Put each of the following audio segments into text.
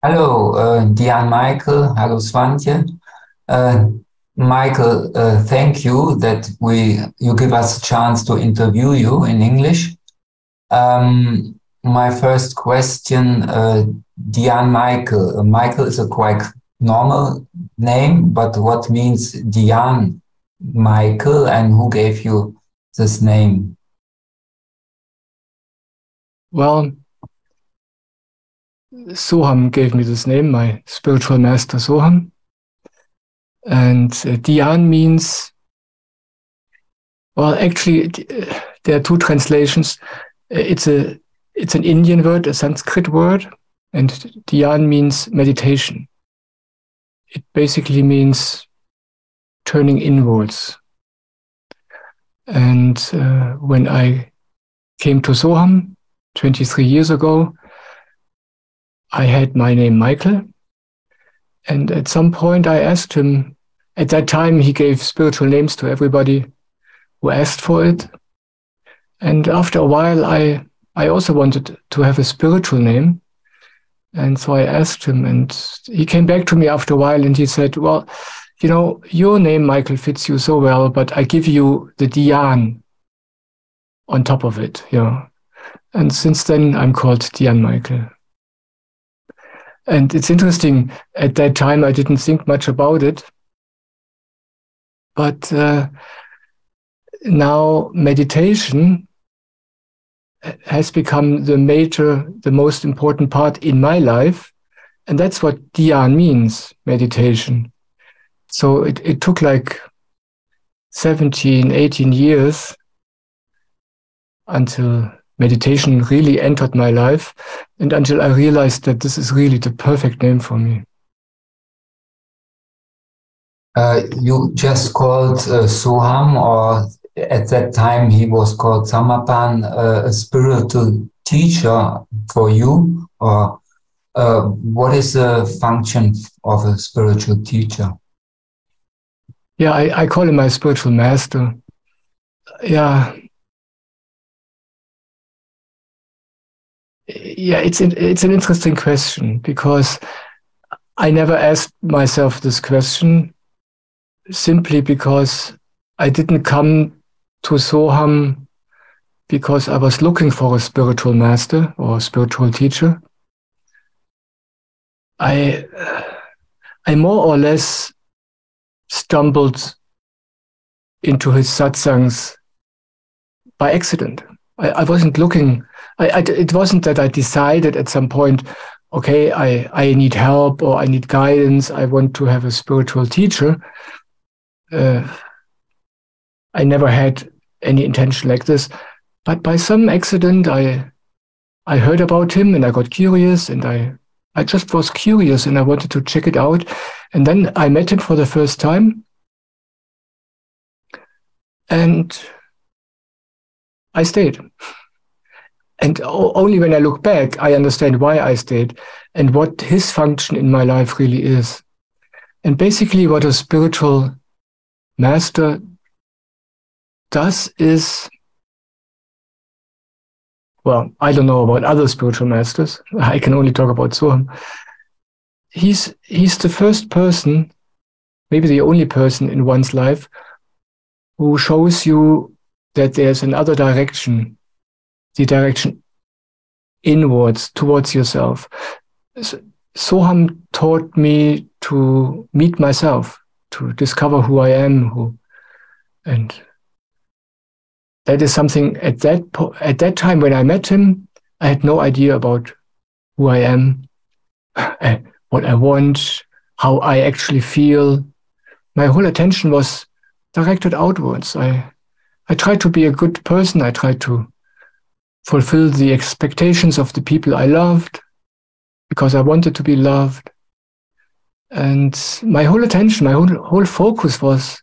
Hello, Dhyan Mikael. Hello, Swantje. Uh, Michael, thank you that you give us a chance to interview you in English. My first question, Dhyan Mikael. Michael is a quite normal name, but what means Dhyan Mikael, and who gave you this name? Well, Soham gave me this name, my spiritual master Soham. And Dhyan means, well, actually, there are two translations. It's an Indian word, a Sanskrit word, and Dhyan means meditation. It basically means turning inwards. And when I came to Soham 23 years ago, I had my name Michael. And at some point I asked him, at that time he gave spiritual names to everybody who asked for it. And after a while I also wanted to have a spiritual name. And so I asked him, and he came back to me after a while and he said, well, you know, your name, Michael, fits you so well, but I give you the Dhyan on top of it, you know. And since then I'm called Dhyan Mikael. And it's interesting, at that time I didn't think much about it, but now meditation has become the most important part in my life, and that's what Dhyan means, meditation. So it took like 17, 18 years until meditation really entered my life, and until I realized that this is really the perfect name for me. You just called Soham, or at that time he was called Samapan, a spiritual teacher for you, or what is the function of a spiritual teacher? Yeah, I call him my spiritual master. Yeah. Yeah, it's an interesting question, because I never asked myself this question, simply because I didn't come to Soham because I was looking for a spiritual master or a spiritual teacher. I more or less stumbled into his satsangs by accident. I wasn't looking. It wasn't that I decided at some point, okay, I need help or I need guidance. I want to have a spiritual teacher. I never had any intention like this. But by some accident, I heard about him and I got curious, and I just was curious and I wanted to check it out. And then I met him for the first time. And I stayed. And only when I look back, I understand why I stayed and what his function in my life really is. And basically what a spiritual master does is, well, I don't know about other spiritual masters. I can only talk about Soham. He's the first person, maybe the only person in one's life, who shows you that there's another direction, the direction inwards, towards yourself. Soham taught me to meet myself, to discover who I am, and that is something at that time when I met him, I had no idea about who I am, what I want, how I actually feel. My whole attention was directed outwards. I tried to be a good person. I tried to fulfill the expectations of the people I loved, because I wanted to be loved. And my whole attention, my whole focus was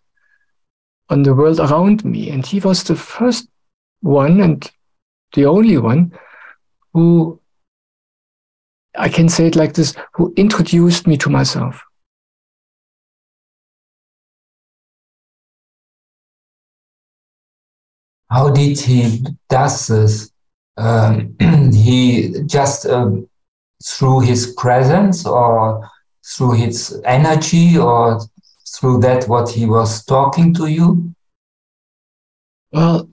on the world around me. And he was the first one and the only one who, I can say it like this, who introduced me to myself. How did he does this? He just through his presence or through his energy or through that what he was talking to you? Well,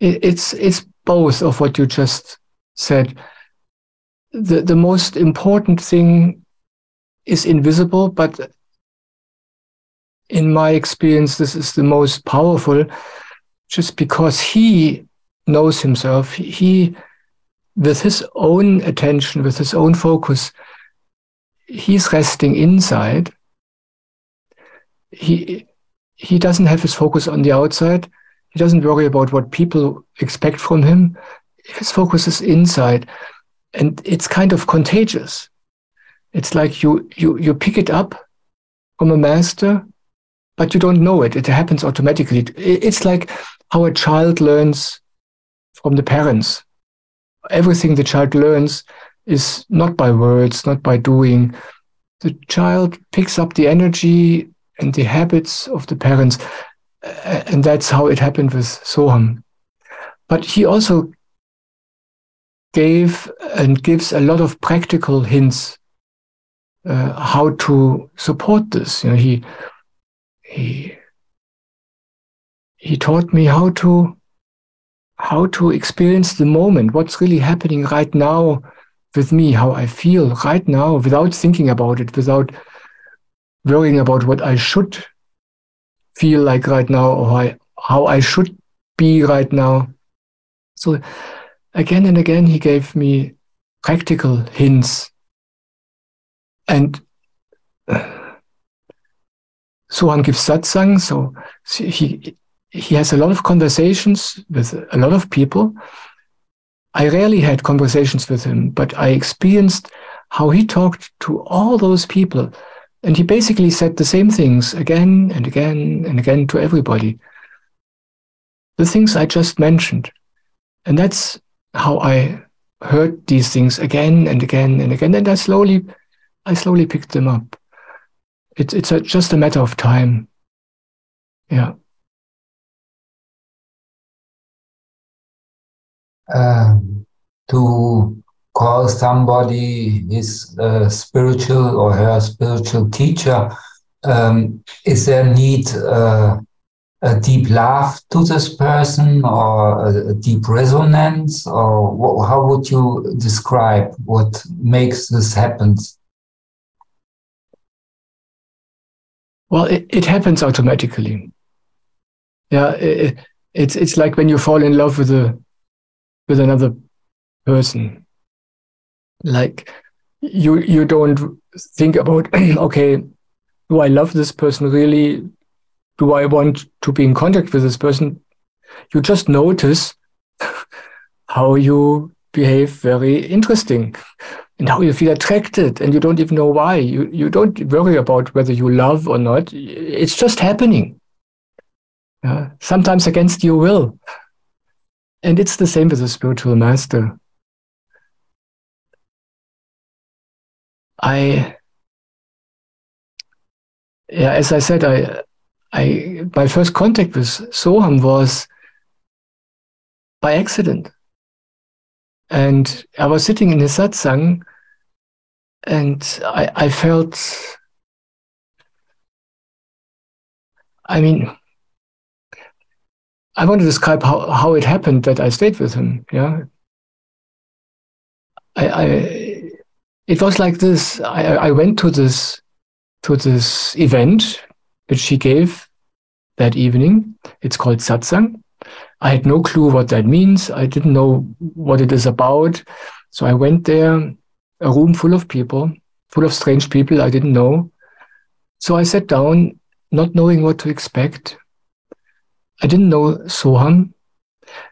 it's both of what you just said. The most important thing is invisible, but in my experience, this is the most powerful, just because he knows himself. He, with his own attention, with his own focus, he's resting inside. He doesn't have his focus on the outside. He doesn't worry about what people expect from him. His focus is inside, and it's kind of contagious. It's like you pick it up from a master, but you don't know it. It happens automatically. It's like how a child learns from the parents. Everything the child learns is not by words, not by doing. The child picks up the energy and the habits of the parents, and that's how it happened with Soham. But he also gave and gives a lot of practical hints how to support this. You know, he taught me how to experience the moment, what's really happening right now with me, how I feel right now, without thinking about it, without worrying about what I should feel like right now, or how I should be right now. So again and again, he gave me practical hints. And Soham gives satsang, so he has a lot of conversations with a lot of people. I rarely had conversations with him, but I experienced how he talked to all those people. And he basically said the same things again and again and again to everybody. The things I just mentioned. And that's how I heard these things again and again and again. And I slowly picked them up. It's just a matter of time. Yeah. To call somebody his spiritual or her spiritual teacher, is there need a deep love to this person or a deep resonance, or how would you describe what makes this happen? Well, it happens automatically. Yeah, it's like when you fall in love with another person. Like you don't think about, okay, do I love this person really? Do I want to be in contact with this person? You just notice how you behave very interesting and how you feel attracted, and you don't even know why. You don't worry about whether you love or not. It's just happening. Sometimes against your will. And it's the same with a spiritual master. As I said, my first contact with Soham was by accident. And I was sitting in his satsang, and I felt, I mean, I want to describe how it happened that I stayed with him. Yeah, it was like this. I went to this event which he gave that evening. It's called satsang. I had no clue what that means. I didn't know what it is about. So I went there, a room full of people, full of strange people I didn't know. So I sat down, not knowing what to expect. I didn't know Soham.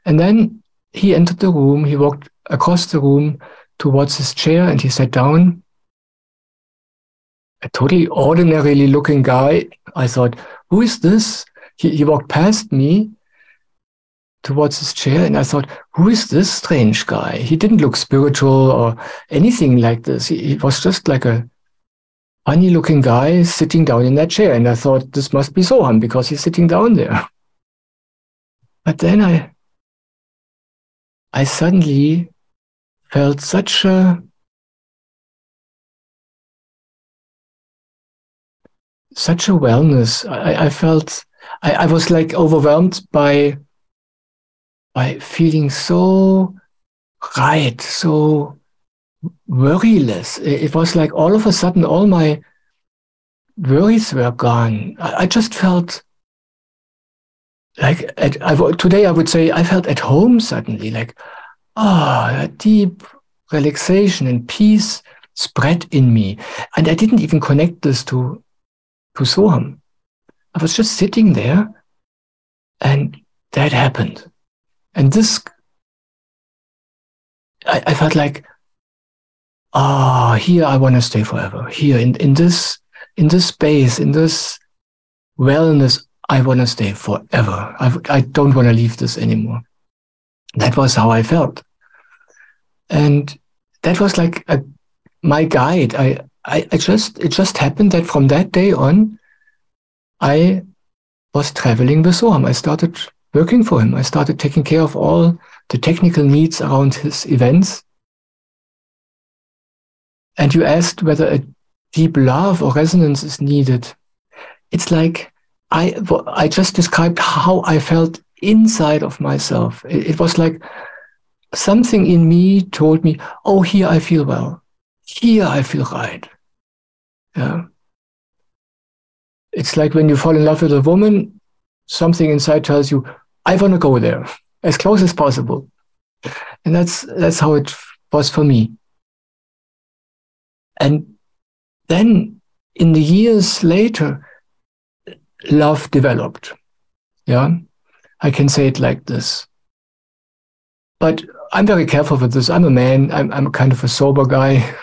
And then he entered the room. He walked across the room towards his chair, and he sat down. A totally ordinarily looking guy. I thought, who is this? He walked past me towards his chair, and I thought, who is this strange guy? He didn't look spiritual or anything like this. He was just like a funny looking guy sitting down in that chair. And I thought, this must be Soham because he's sitting down there. But then I suddenly felt such a wellness. I felt I was like overwhelmed by feeling so right, so worryless. It was like all of a sudden all my worries were gone. I just felt like today I would say I felt at home suddenly, like a deep relaxation and peace spread in me. And I didn't even connect this to Soham. I was just sitting there and that happened. And this, I felt like, here I want to stay forever. Here in this space, in this wellness, I want to stay forever. I don't want to leave this anymore. That was how I felt. And that was like my guide. It just happened that from that day on, I was traveling with Soham. I started working for him. I started taking care of all the technical needs around his events. And you asked whether a deep love or resonance is needed. It's like I just described how I felt inside of myself. It was like something in me told me, oh, here I feel well. Here I feel right. Yeah. It's like when you fall in love with a woman, something inside tells you, I want to go there as close as possible. And that's how it was for me. And then in the years later, love developed. Yeah, I can say it like this. But I'm very careful with this. I'm a man. I'm kind of a sober guy.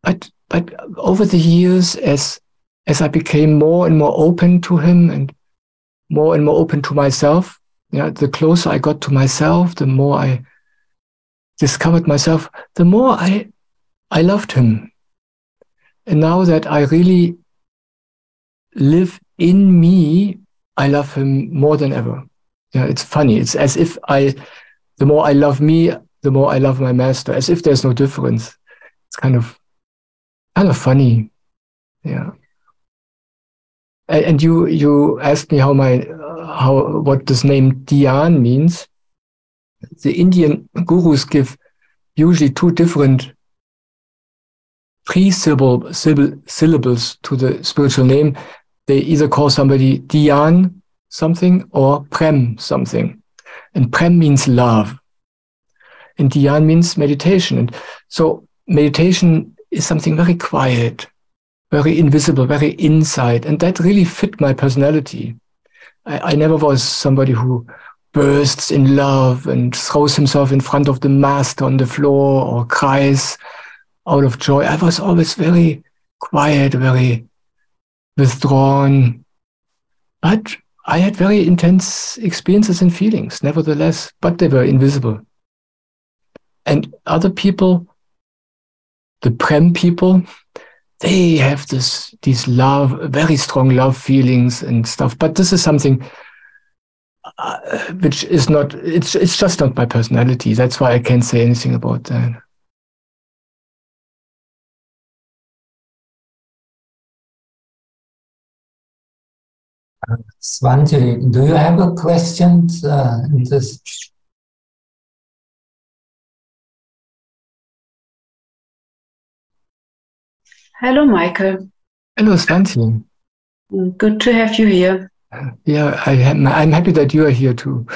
But over the years, as I became more and more open to him and more open to myself, yeah, the closer I got to myself, the more I discovered myself, the more I loved him. And now that I really live in me, I love him more than ever. Yeah, it's funny. It's as if the more I love me, the more I love my master, as if there's no difference. It's kind of funny. Yeah. And you asked me what this name Dhyan means. The Indian gurus give usually two different syllables to the spiritual name. They either call somebody Dhyan something or Prem something. And Prem means love. And Dhyan means meditation. And so meditation is something very quiet, very invisible, very inside. And that really fit my personality. I never was somebody who bursts in love and throws himself in front of the master on the floor or cries out of joy. I was always very quiet, very withdrawn. But I had very intense experiences and feelings, nevertheless, but they were invisible. And other people, the Prem people, they have these very strong love feelings and stuff. But this is something which is not, it's just not my personality. That's why I can't say anything about that. Swantje, do you have a question in this? Hello, Michael. Hello, Swantje. Good to have you here. Yeah, I'm happy that you are here too.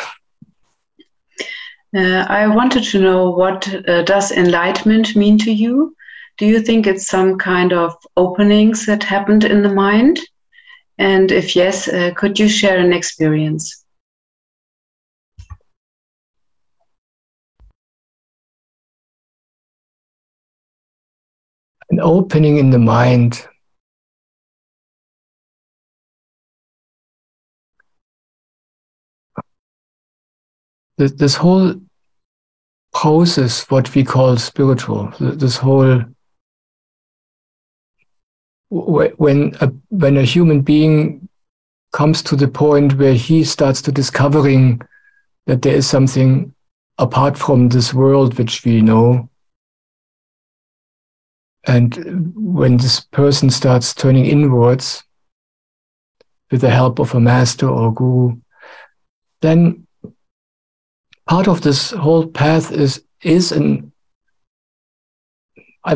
I wanted to know, what does enlightenment mean to you? Do you think it's some kind of openings that happened in the mind? And if yes, could you share an experience? An opening in the mind. This whole process, what we call spiritual, this whole, when a human being comes to the point where he starts to discovering that there is something apart from this world which we know. And when this person starts turning inwards with the help of a master or guru, then part of this whole path is I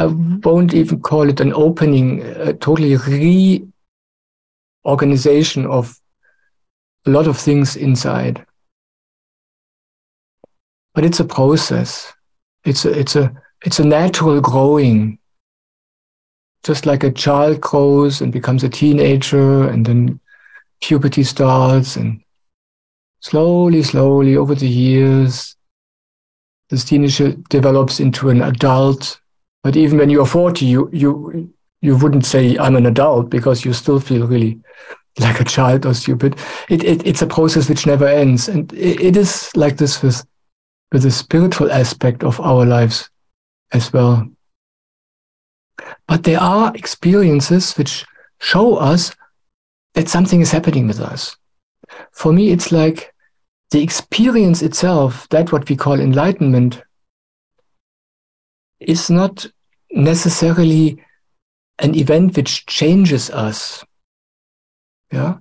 won't even call it an opening, a totally reorganization of a lot of things inside. But it's a process. It's a natural growing. Just like a child grows and becomes a teenager, and then puberty starts, and slowly over the years, this teenager develops into an adult. But even when you're 40, you wouldn't say I'm an adult, because you still feel really like a child or stupid. It's a process which never ends. And it is like this with the spiritual aspect of our lives as well. But there are experiences which show us that something is happening with us. For me, it's like the experience itself, that what we call enlightenment, is not necessarily an event which changes us. Yeah,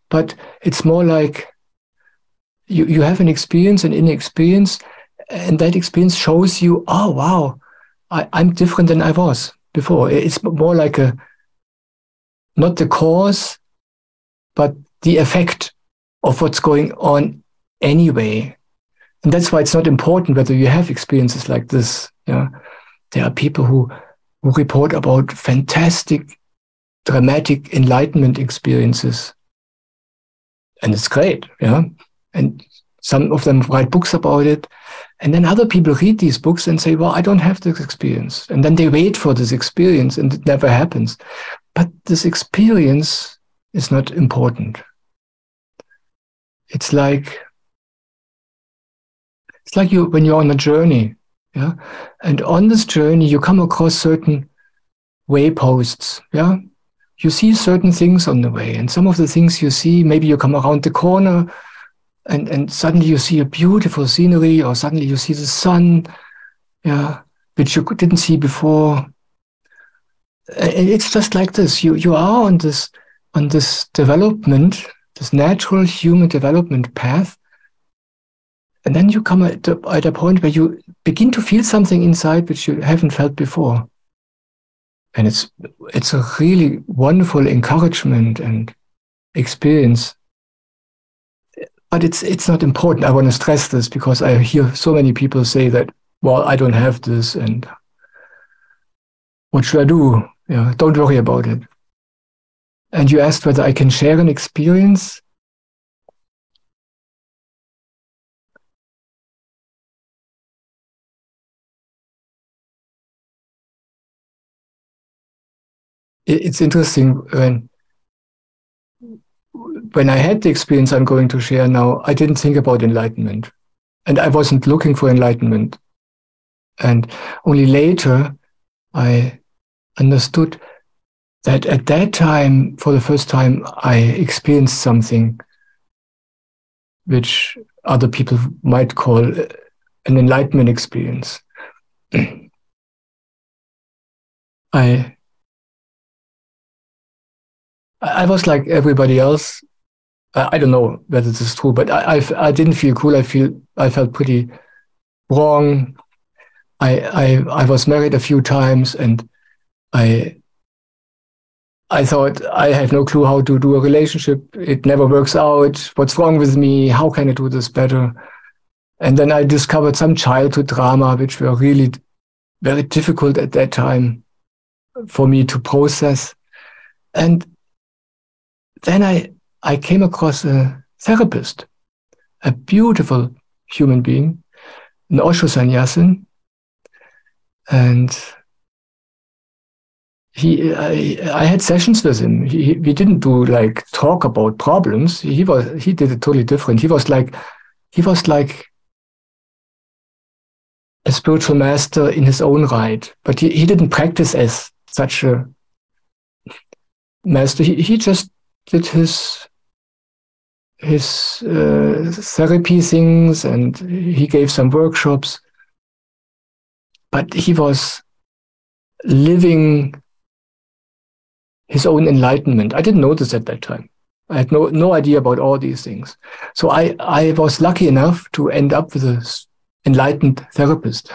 but it's more like you have an experience, an inner experience, and that experience shows you, oh wow, I'm different than I was before. It's more like not the cause, but the effect of what's going on anyway. And that's why it's not important whether you have experiences like this. Yeah, there are people who report about fantastic, dramatic enlightenment experiences, and it's great. Yeah, and some of them write books about it. And then other people read these books and say, well, I don't have this experience. And then they wait for this experience and it never happens. But this experience is not important. It's like when you're on a journey, yeah? And on this journey, you come across certain wayposts, yeah? You see certain things on the way. And some of the things you see, maybe you come around the corner and suddenly you see a beautiful scenery, or suddenly you see the sun, yeah, which you didn't see before. And it's just like this. You are on this development, this natural human development path, and then you come at a point where you begin to feel something inside which you haven't felt before. And it's a really wonderful encouragement and experience. But it's not important. I want to stress this because I hear so many people say that, well, I don't have this, and what should I do? Yeah, don't worry about it. And you asked whether I can share an experience. It's interesting, when I had the experience I'm going to share now, I didn't think about enlightenment. And I wasn't looking for enlightenment. And only later I understood that at that time, for the first time, I experienced something which other people might call an enlightenment experience. I was like everybody else. I don't know whether this is true, but I didn't feel cool. I felt pretty wrong. I was married a few times, and I thought I have no clue how to do a relationship. It never works out. What's wrong with me? How can I do this better? And then I discovered some childhood drama, which were really very difficult at that time for me to process. And then I came across a therapist, a beautiful human being, an Osho sannyasin, and I had sessions with him. We didn't do like talk about problems. He did it totally different. He was like a spiritual master in his own right, but he didn't practice as such a master. He just did his therapy things, and he gave some workshops, but he was living his own enlightenment. I didn't notice at that time. I had no idea about all these things. So I was lucky enough to end up with an enlightened therapist,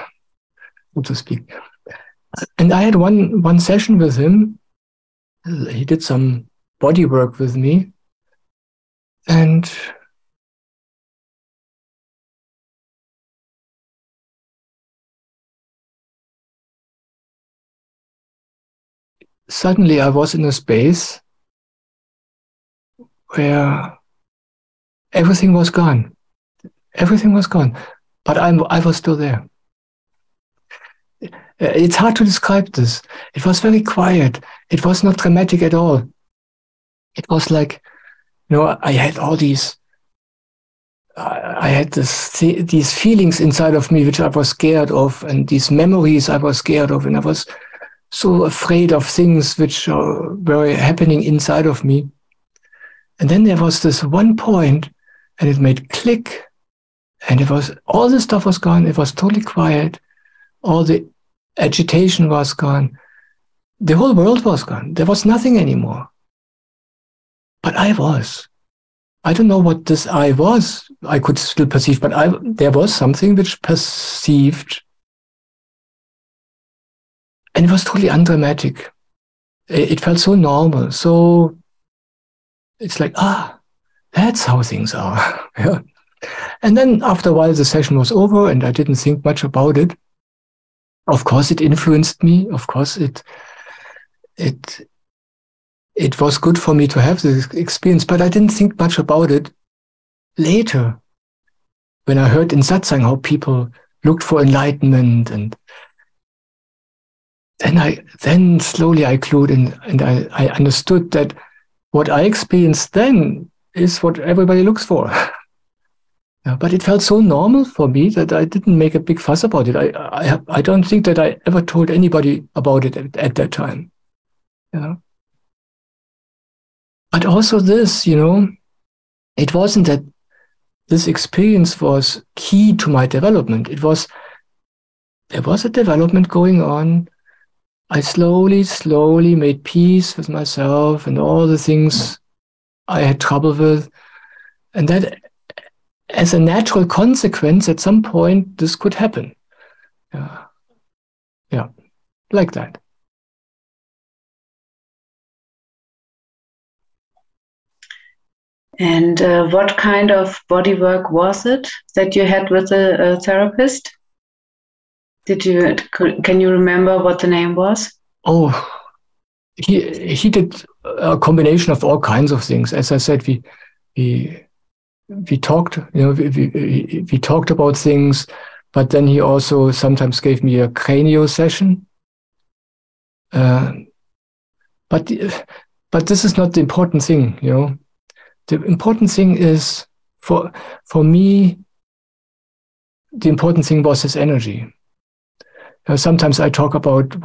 so to speak. And I had one session with him. He did some body work with me. And suddenly I was in a space where everything was gone. Everything was gone. But I was still there. It's hard to describe this. It was very quiet. It was not dramatic at all. It was like, I had all these, I had these feelings inside of me which I was scared of, and these memories I was scared of, and I was so afraid of things which were happening inside of me. And then there was this one point, and it made click, and all the stuff was gone. It was totally quiet. All the agitation was gone. The whole world was gone. There was nothing anymore. But I was. I don't know what this I was. I could still perceive, but there was something which perceived. And it was totally undramatic. It felt so normal. So it's like, that's how things are. Yeah. And then after a while, the session was over and I didn't think much about it. Of course, it influenced me. Of course, it was good for me to have this experience, but I didn't think much about it. Later, when I heard in satsang how people looked for enlightenment, and then slowly I clued in, and I understood that what I experienced then is what everybody looks for. Yeah, but it felt so normal for me that I didn't make a big fuss about it. I don't think that I ever told anybody about it at that time. Yeah. But also this, it wasn't that this experience was key to my development. There was a development going on. I slowly made peace with myself and all the things I had trouble with. And that, as a natural consequence, at some point, this could happen. Yeah, like that. And what kind of body work was it that you had with a therapist? Can you remember what the name was? Oh, he did a combination of all kinds of things. As I said, we talked, we talked about things, but then he also sometimes gave me a cranial session. But this is not the important thing, The important thing is, for me, the important thing was his energy. Sometimes I talk about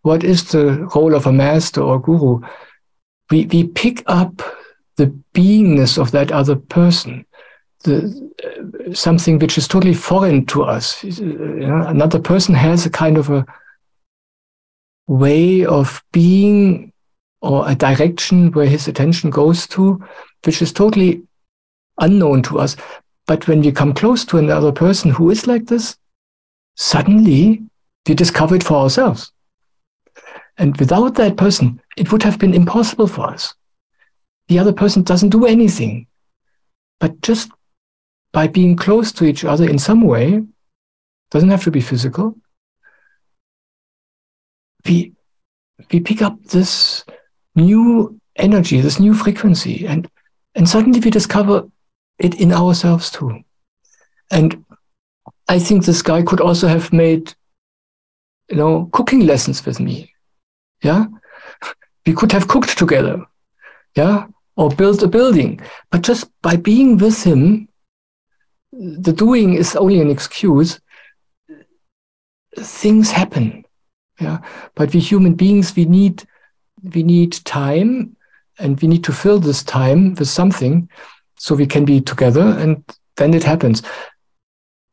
what is the role of a master or guru. We pick up the beingness of that other person, something which is totally foreign to us. Another person has a kind of a way of being or a direction where his attention goes to, which is totally unknown to us. But when we come close to another person who is like this, suddenly we discover it for ourselves. And without that person, it would have been impossible for us. The other person doesn't do anything. But just by being close to each other in some way, doesn't have to be physical, we pick up this new energy, this new frequency, and suddenly we discover it in ourselves too. And I think this guy could also have made, cooking lessons with me. Yeah, we could have cooked together. Yeah, or built a building. But just by being with him, the doing is only an excuse. Things happen. Yeah, but we human beings, we need time and we need to fill this time with something so we can be together, and then it happens.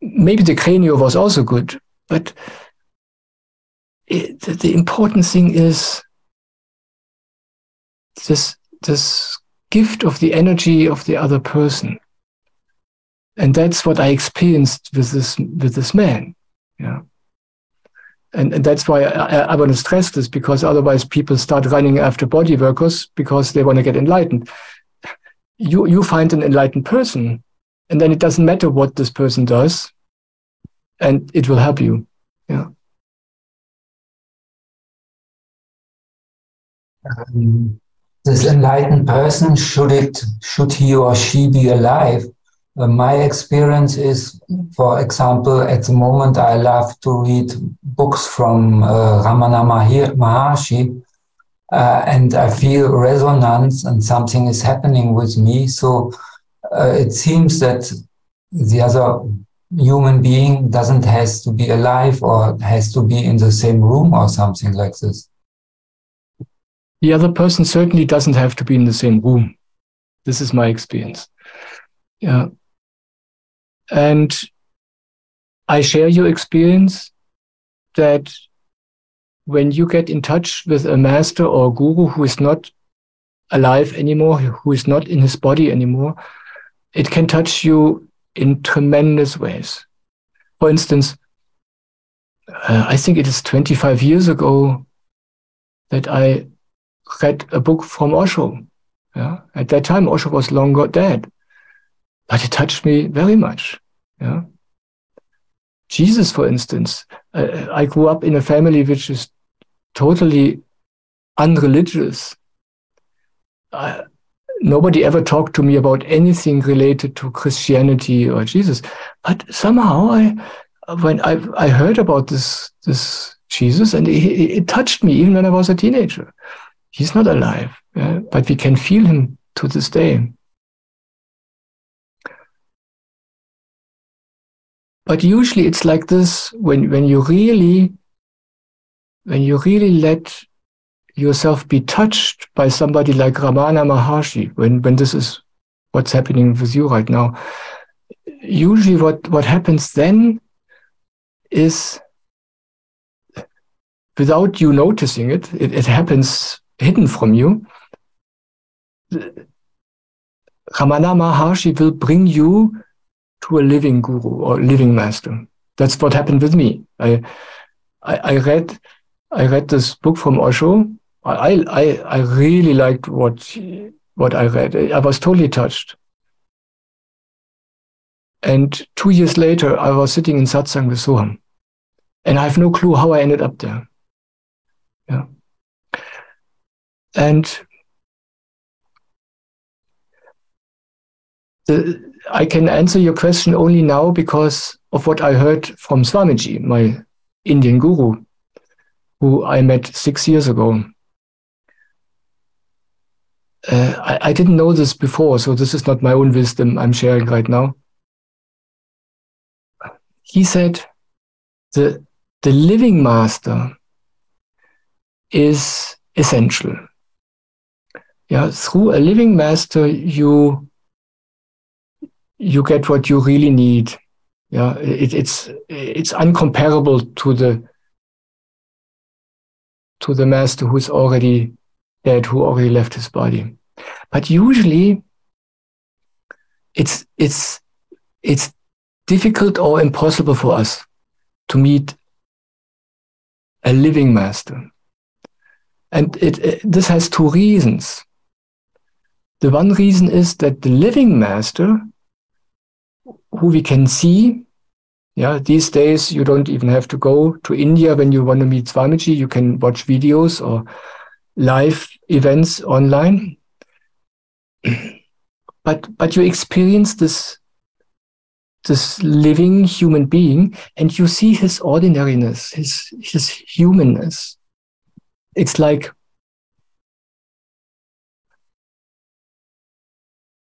Maybe the cranio was also good, but the important thing is this gift of the energy of the other person. And that's what I experienced with this man. Yeah. And that's why I want to stress this, because otherwise people start running after body workers because they want to get enlightened. You find an enlightened person, and then it doesn't matter what this person does, and it will help you. Yeah. This enlightened person, should he or she be alive? My experience is, for example, at the moment I love to read books from Ramana Maharshi, and I feel resonance and something is happening with me. So it seems that the other human being doesn't has to be alive or has to be in the same room or something like this. The other person certainly doesn't have to be in the same room. This is my experience. Yeah. And I share your experience that when you get in touch with a master or a guru who is not alive anymore, who is not in his body anymore, it can touch you in tremendous ways. For instance, I think it is 25 years ago that I read a book from Osho. Yeah? At that time, Osho was long dead, but it touched me very much. Yeah? Jesus, for instance, I grew up in a family which is totally unreligious. Nobody ever talked to me about anything related to Christianity or Jesus. But somehow, when I heard about this Jesus, and it touched me even when I was a teenager. He's not alive, yeah? But we can feel him to this day. But usually it's like this when you really let yourself be touched by somebody like Ramana Maharshi, when this is what's happening with you right now. Usually what happens then is, without you noticing it happens hidden from you. Ramana Maharshi will bring you to a living guru or living master. That's what happened with me. I read this book from Osho. I really liked what I read. I was totally touched. And 2 years later, I was sitting in satsang with Soham, and I have no clue how I ended up there. Yeah. And I can answer your question only now because of what I heard from Swamiji, my Indian guru, who I met 6 years ago. I didn't know this before, so this is not my own wisdom I'm sharing right now. He said, the living master is essential. Yeah, through a living master, you get what you really need. Yeah, it's uncomparable to the master who is already dead, who already left his body. But usually, it's difficult or impossible for us to meet a living master. And this has two reasons. The one reason is that the living master, who we can see, yeah, these days you don't even have to go to India when you want to meet Swamiji. You can watch videos or live events online. But you experience this living human being, and you see his ordinariness, his humanness. It's like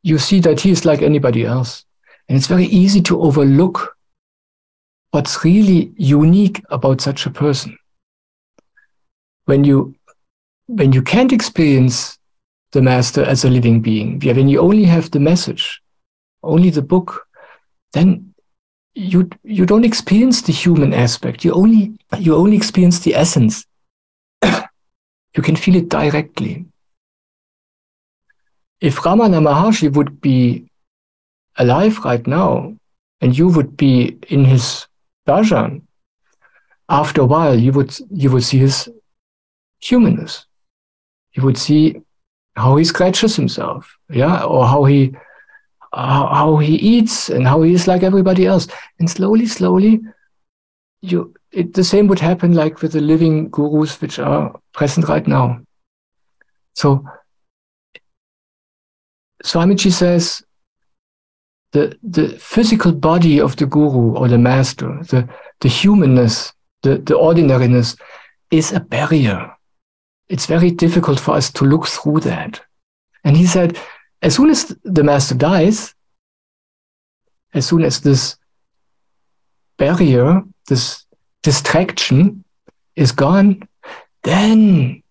you see that he is like anybody else. And it's very easy to overlook what's really unique about such a person. When you can't experience the master as a living being. When you only have the message, only the book, then you don't experience the human aspect. You only experience the essence. You can feel it directly. If Ramana Maharshi would be alive right now, and you would be in his darshan, after a while you would see his humanness. You would see how he scratches himself, or how he eats, and how he is like everybody else. And slowly, the same would happen like with the living gurus which are present right now. So Swamiji says the physical body of the guru or the master, the humanness, the ordinariness is a barrier. It's very difficult for us to look through that. And he said, as soon as the master dies, as soon as this barrier, this distraction is gone, then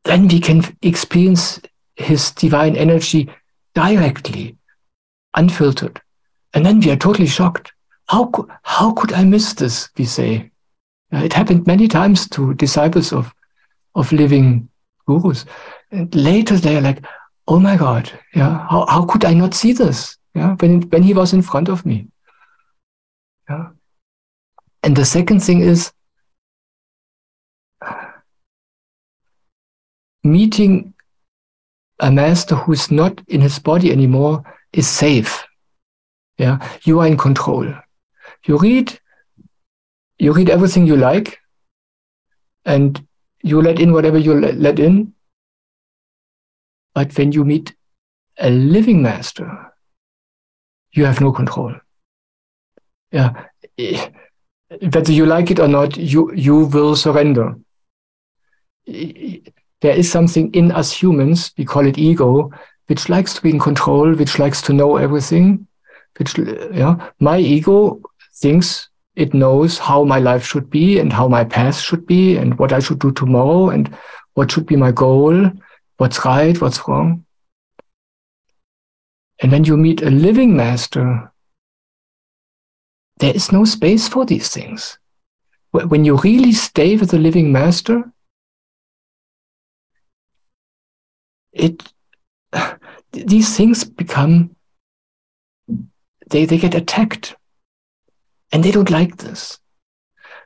we can experience his divine energy directly, unfiltered. And then we are totally shocked. How could I miss this, we say. It happened many times to disciples of living gurus. And later they are like, oh my God, how could I not see this? When he was in front of me. And the second thing is meeting a master who's not in his body anymore is safe. You are in control. You read everything you like, and you let in whatever you let in. But when you meet a living master, you have no control. Whether you like it or not, you will surrender. There is something in us humans, we call it ego, which likes to be in control, which likes to know everything. My ego thinks it knows how my life should be and how my path should be and what I should do tomorrow and what should be my goal, what's right, what's wrong. And when you meet a living master, there is no space for these things. When you really stay with the living master, these things become, they get attacked, and they don't like this.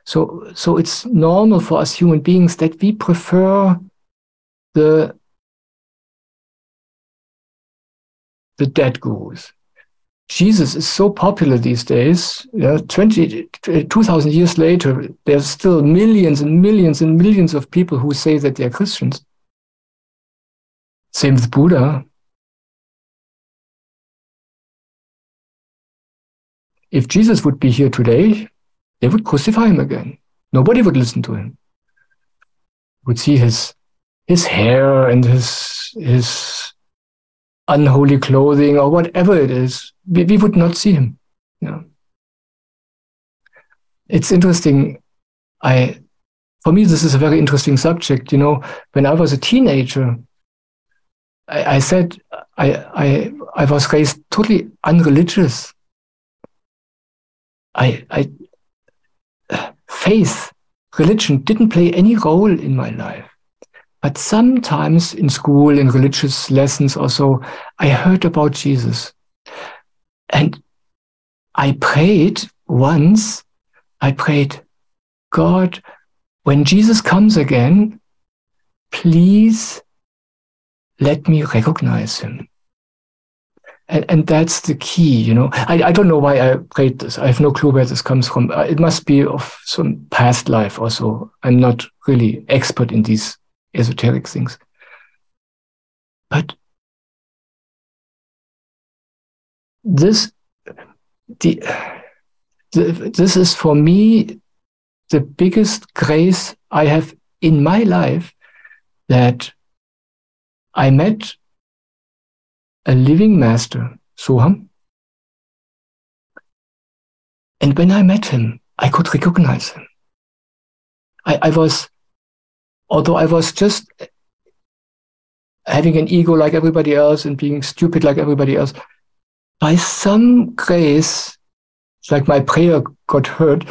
So it's normal for us human beings that we prefer the dead gurus. Jesus is so popular these days. 2,000 years later, there's still millions and millions and millions of people who say that they're Christians. Same with Buddha. If Jesus would be here today, they would crucify him again. Nobody would listen to him. Would see his hair and his unholy clothing or whatever it is. We would not see him. It's interesting. For me, this is a very interesting subject. When I was a teenager, I said I was raised totally unreligious. Faith, religion didn't play any role in my life. But sometimes in school, in religious lessons or so, I heard about Jesus. And I prayed once, God, when Jesus comes again, please let me recognize him. And that's the key, I don't know why I prayed this. I have no clue where this comes from. It must be of some past life or so. I'm not really expert in these esoteric things. But this is for me the biggest grace I have in my life, that I met a living master, Soham. And when I met him, I could recognize him. Although I was just having an ego like everybody else and being stupid like everybody else. By some grace, it's like my prayer got heard,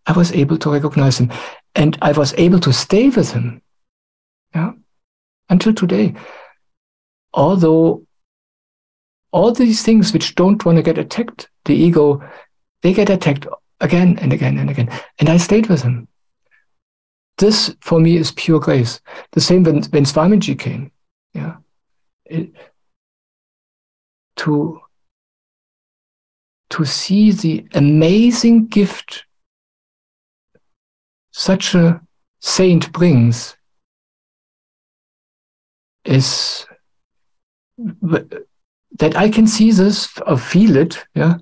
I was able to recognize him. And I was able to stay with him, yeah, until today. Although all these things which don't want to get attacked, the ego, they get attacked again and again and again. And I stayed with him. This, for me, is pure grace. The same when Swamiji came, yeah. To see the amazing gift such a saint brings is that I can see this or feel it, yeah,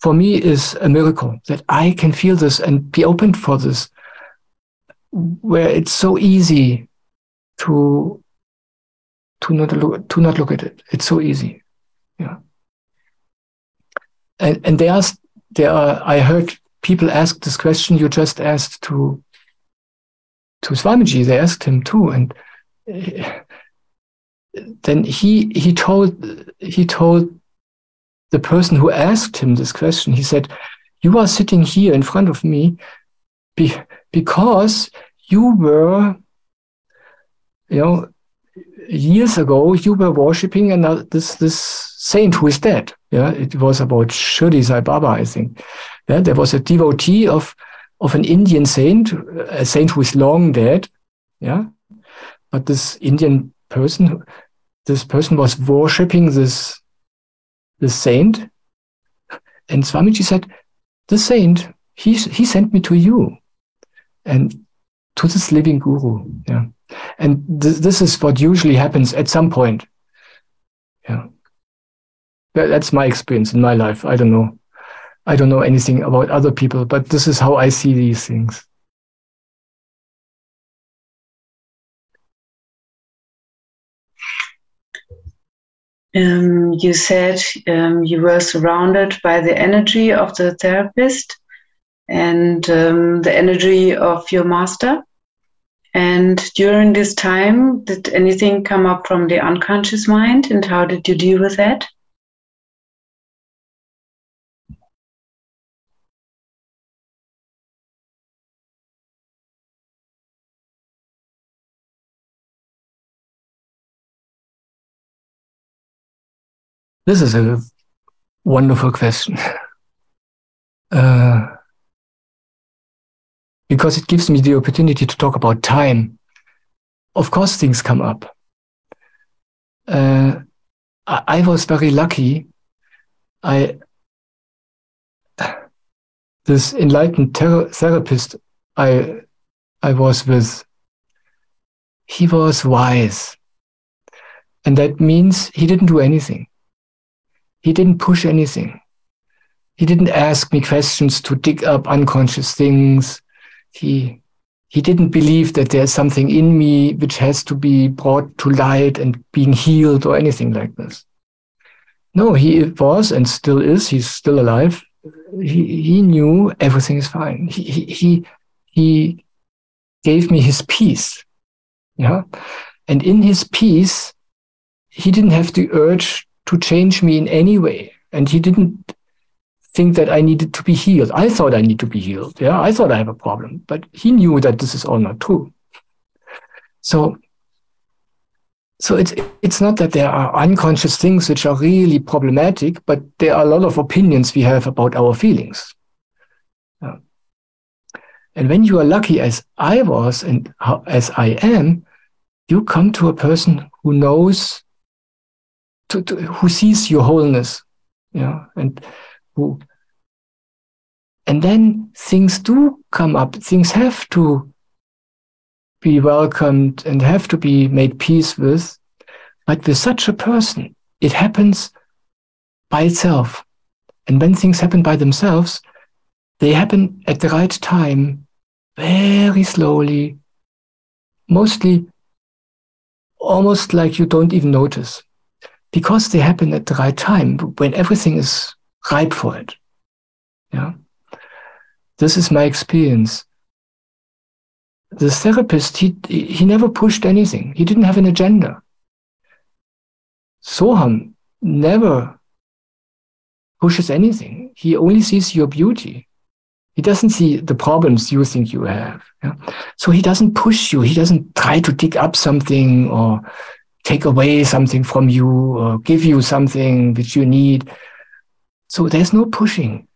for me is a miracle, that I can feel this and be open for this, where it's so easy to not look at it. It's so easy, yeah. And I heard people ask this question you just asked to Swamiji. They asked him too, and then he told the person who asked him this question. He said, "You are sitting here in front of me because you were, years ago you were worshiping this saint who is dead." Yeah, it was about Shirdi Sai Baba, I think. Yeah, there was a devotee of an Indian saint, a saint who is long dead. Yeah, but this Indian person, was worshipping this saint, and Swamiji said, "The saint, he sent me to you, and to this living guru." Yeah, and this is what usually happens at some point. Yeah. That's my experience in my life. I don't know anything about other people, but this is how I see these things. You said you were surrounded by the energy of the therapist and the energy of your master. And during this time, did anything come up from the unconscious mind, and how did you deal with that? This is a wonderful question. Because it gives me the opportunity to talk about time. Of course, things come up. I was very lucky. This enlightened therapist I was with, he was wise. And that means he didn't do anything. He didn't push anything. He didn't ask me questions to dig up unconscious things. He didn't believe that there's something in me which has to be brought to light and being healed or anything like this. No, he was and still is. He's still alive. He knew everything is fine. He gave me his peace. Yeah, and in his peace, he didn't have the urge to change me in any way. And he didn't think that I needed to be healed. I thought I need to be healed. Yeah, I thought I have a problem, but he knew that this is all not true. So it's not that there are unconscious things which are really problematic, but there are a lot of opinions we have about our feelings. Yeah. And when you are lucky, as I was and as I am, you come to a person who knows, who sees your wholeness, yeah, and then things do come up. Things have to be welcomed and have to be made peace with. But with such a person, it happens by itself. And when things happen by themselves, they happen at the right time, very slowly, mostly almost like you don't even notice, because they happen at the right time when everything is ripe for it. Yeah, this is my experience. The therapist, he never pushed anything. He didn't have an agenda. Soham never pushes anything. He only sees your beauty. He doesn't see the problems you think you have. Yeah? So he doesn't push you. He doesn't try to dig up something or take away something from you or give you something which you need. So there's no pushing.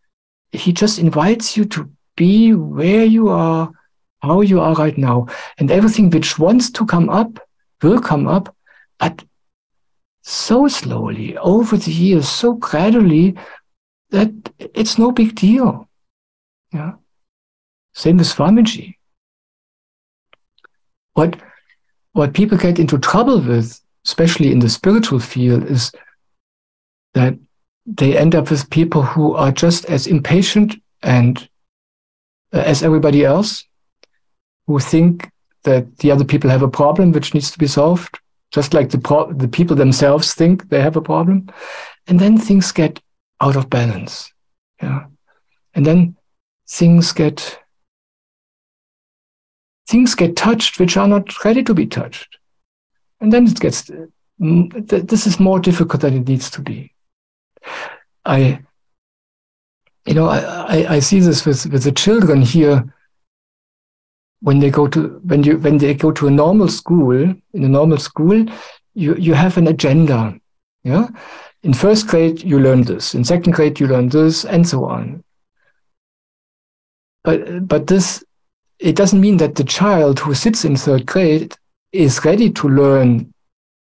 He just invites you to be where you are, how you are right now. And everything which wants to come up will come up, but so slowly, over the years, so gradually, that it's no big deal. Yeah. Same with Swamiji. What people get into trouble with, especially in the spiritual field, is that they end up with people who are just as impatient and as everybody else, who think that the other people have a problem which needs to be solved, just like the people themselves think they have a problem. And then things get out of balance. Yeah. And then things get touched which are not ready to be touched. And then it gets, this is more difficult than it needs to be. I see this with the children here. When they go to a normal school, in a normal school, you have an agenda. Yeah. In first grade, you learn this. In second grade, you learn this, and so on. But this, it doesn't mean that the child who sits in third grade is ready to learn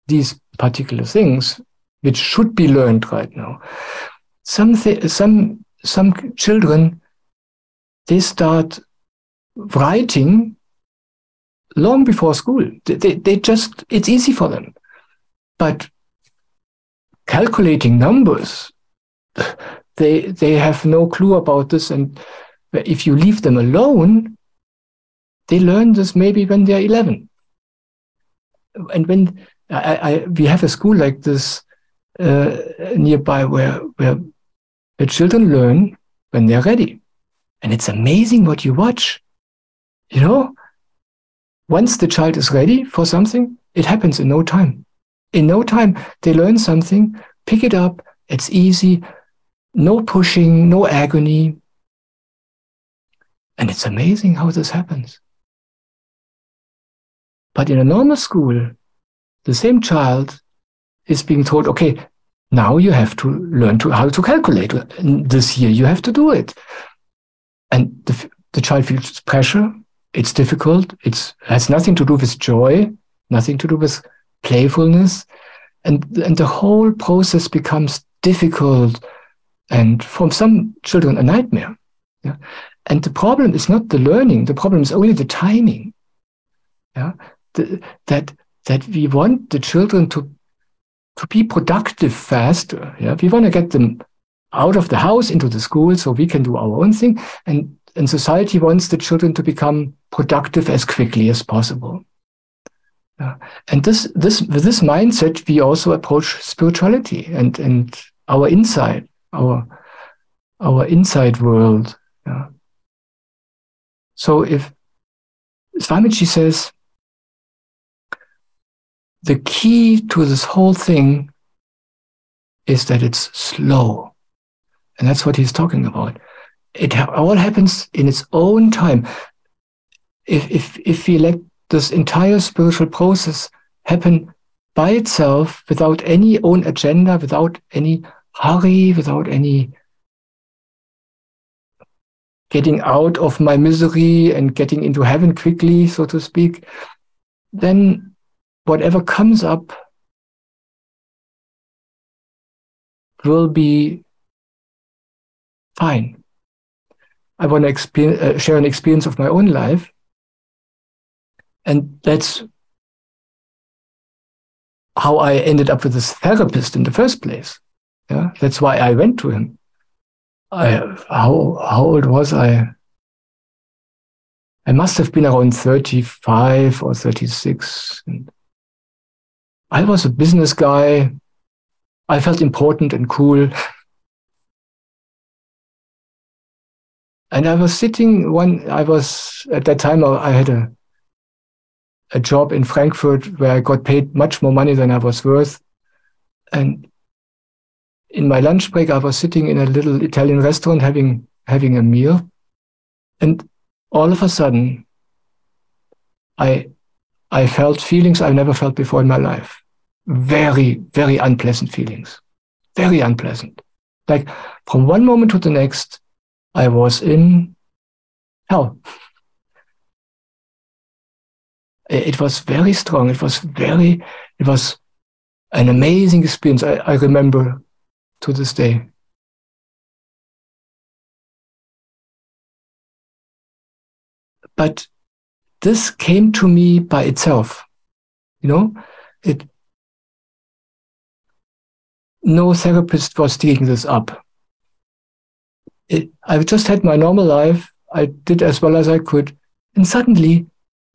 these particular things, which should be learned right now. Some children, they start writing long before school. They just, it's easy for them. But calculating numbers, they have no clue about this. And if you leave them alone, they learn this maybe when they're 11. And when we have a school like this nearby where the children learn when they're ready. And it's amazing what you watch. You know, once the child is ready for something, it happens in no time. In no time, they learn something, pick it up, it's easy, no pushing, no agony. And it's amazing how this happens. But in a normal school, the same child is being told, okay, now you have to learn how to calculate. This year you have to do it. And the child feels pressure. It's difficult. It has nothing to do with joy, nothing to do with playfulness. And the whole process becomes difficult and for some children a nightmare. Yeah? And the problem is not the learning. The problem is only the timing. Yeah? That we want the children to be productive faster. Yeah? We want to get them out of the house into the school so we can do our own thing. And society wants the children to become productive as quickly as possible. And with this mindset, we also approach spirituality and our inside, our inside world. Yeah. So if Swamiji says, the key to this whole thing is that it's slow. And that's what he's talking about. It all happens in its own time. If we let this entire spiritual process happen by itself, without any own agenda, without any hurry, without any getting out of my misery and getting into heaven quickly, so to speak, then whatever comes up will be fine. I want to share an experience of my own life. And that's how I ended up with this therapist in the first place. Yeah, that's why I went to him. How old was I? I must have been around 35 or 36. And I was a business guy. I felt important and cool. And I was sitting at that time, I had a job in Frankfurt where I got paid much more money than I was worth. And in my lunch break, I was sitting in a little Italian restaurant having a meal. And all of a sudden, I felt feelings I've never felt before in my life. Very, very unpleasant feelings. Very unpleasant. Like from one moment to the next, I was in hell. It was very strong. It was an amazing experience. I remember to this day. But this came to me by itself. No therapist was digging this up. I just had my normal life. I did as well as I could. And suddenly,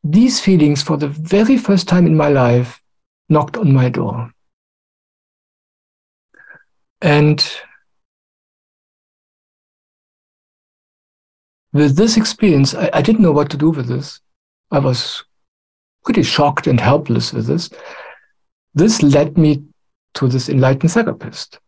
these feelings, for the very first time in my life, knocked on my door. And with this experience, I didn't know what to do with this. I was pretty shocked and helpless with this. This led me to this enlightened therapist.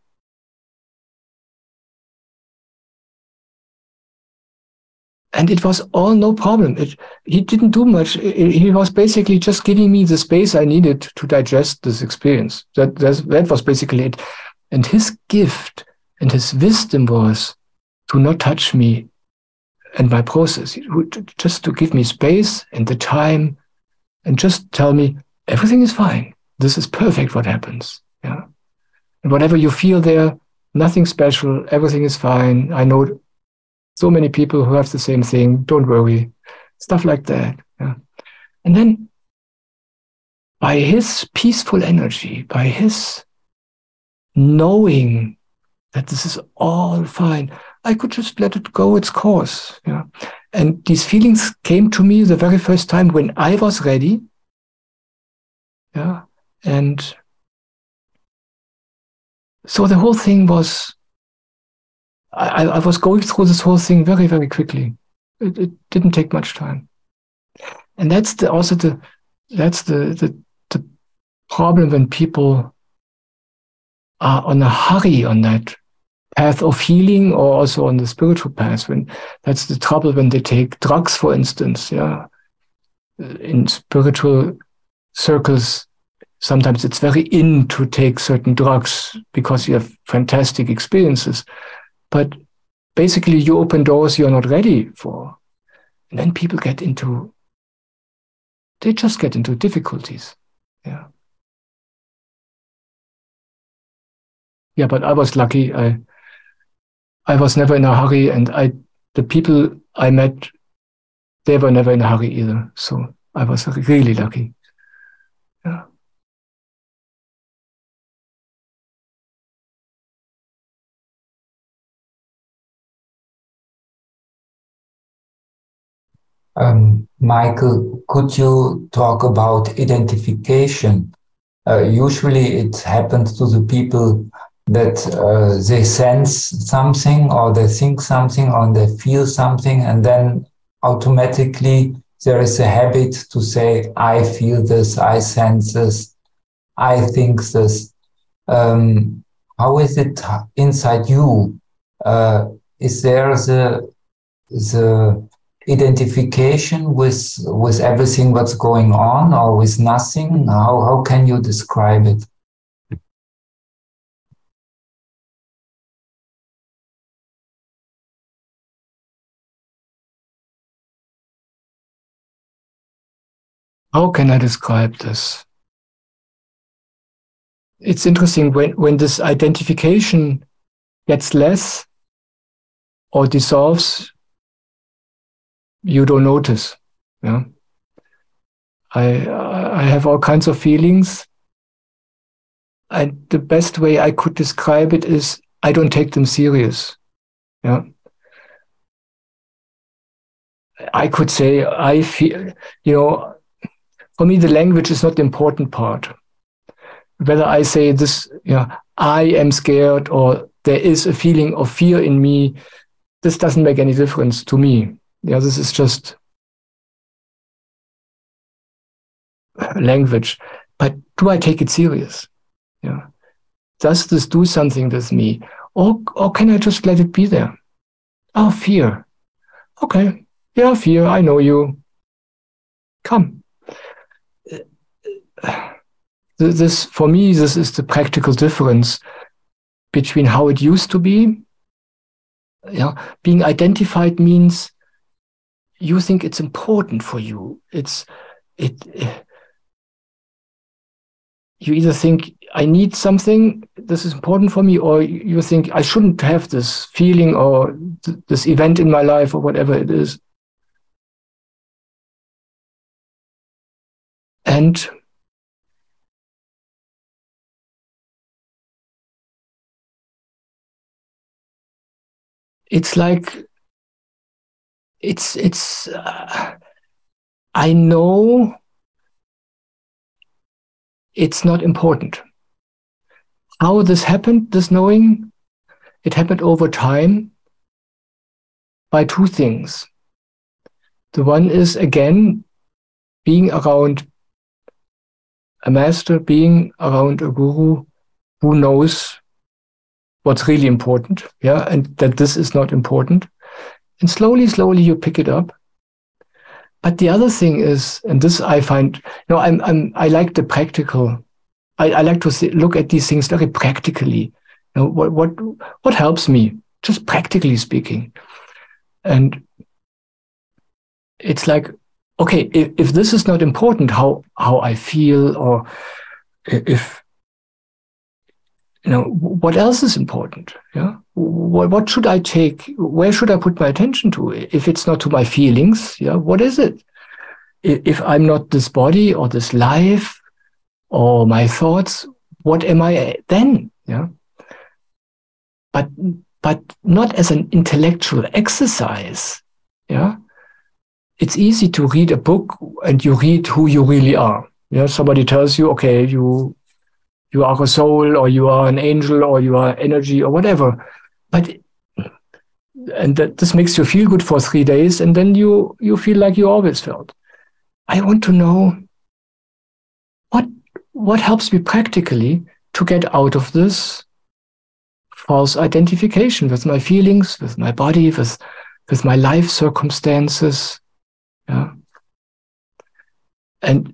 And it was all no problem. He didn't do much. He was basically just giving me the space I needed to digest this experience. That was basically it. And his gift and his wisdom was to not touch me and my process, just to give me space and the time and just tell me, everything is fine. This is perfect what happens. Yeah. And whatever you feel there, nothing special, everything is fine. I know so many people who have the same thing. Don't worry. Stuff like that. Yeah. And then by his peaceful energy, by his knowing that this is all fine, I could just let it go its course. Yeah. And these feelings came to me the very first time when I was ready. Yeah. And so the whole thing was, I was going through this whole thing very, very quickly. It didn't take much time. And that's also the problem when people are on a hurry on that path of healing, or also on the spiritual path. That's the trouble when they take drugs, for instance. Yeah, in spiritual circles, sometimes it's very in to take certain drugs because you have fantastic experiences. But basically, you open doors you're not ready for. And then people just get into difficulties. Yeah. Yeah, but I was lucky. I was never in a hurry, and the people I met, they were never in a hurry either. So I was really lucky. Yeah. Michael, could you talk about identification? Usually it happens to the people that they sense something, or they think something, or they feel something, and then automatically there is a habit to say, I feel this, I sense this, I think this. How is it inside you? Is there the identification with everything what's going on, or with nothing? How can you describe it? How can I describe this? It's interesting when this identification gets less or dissolves, you don't notice. Yeah. I have all kinds of feelings. The best way I could describe it is I don't take them serious. Yeah. I could say I feel, for me the language is not the important part. Whether I say this, I am scared, or there is a feeling of fear in me, this doesn't make any difference to me. Yeah, this is just language. But do I take it serious? Yeah. does this do something with me? Or can I just let it be there? Oh, fear. Okay. Yeah, fear, I know you. Come. This, for me, this is the practical difference between how it used to be. Yeah, being identified means you think it's important for you. You either think I need something, this is important for me, or you think I shouldn't have this feeling or this event in my life or whatever it is. And it's like, I know it's not important. How this happened, this knowing, it happened over time by two things. The one is, again, being around a master, being around a guru who knows what's really important, yeah, and that this is not important. And slowly, slowly you pick it up. But the other thing is, and this I find, I like the practical. I like to look at these things very practically. What helps me, just practically speaking. And it's like, okay, if this is not important, how I feel, or if, what else is important? Yeah, what should I take? Where should I put my attention to? If it's not to my feelings, yeah, what is it? If I'm not this body or this life or my thoughts, what am I then? Yeah, but not as an intellectual exercise. Yeah, it's easy to read a book and you read who you really are. Yeah, somebody tells you, okay, you are a soul, or you are an angel, or you are energy, or whatever. And this makes you feel good for 3 days, and then you feel like you always felt. I want to know what helps me practically to get out of this false identification with my feelings, with my body, with my life circumstances. Yeah. And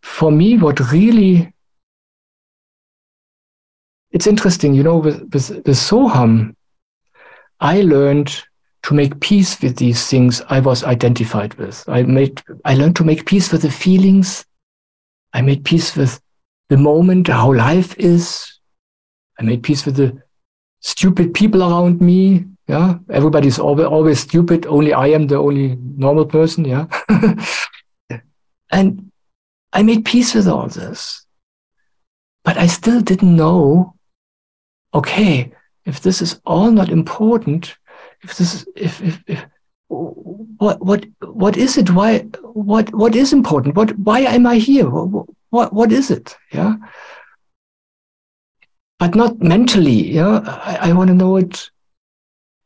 for me, what really, it's interesting, with Soham, I learned to make peace with these things I was identified with. I learned to make peace with the feelings. I made peace with the moment, how life is. I made peace with the stupid people around me. Yeah, everybody's always stupid. Only I am the only normal person. Yeah, and I made peace with all this, but I still didn't know. Okay, if this is all not important, what is it? What is important? Why am I here? What is it? Yeah, but not mentally. Yeah, I want to know it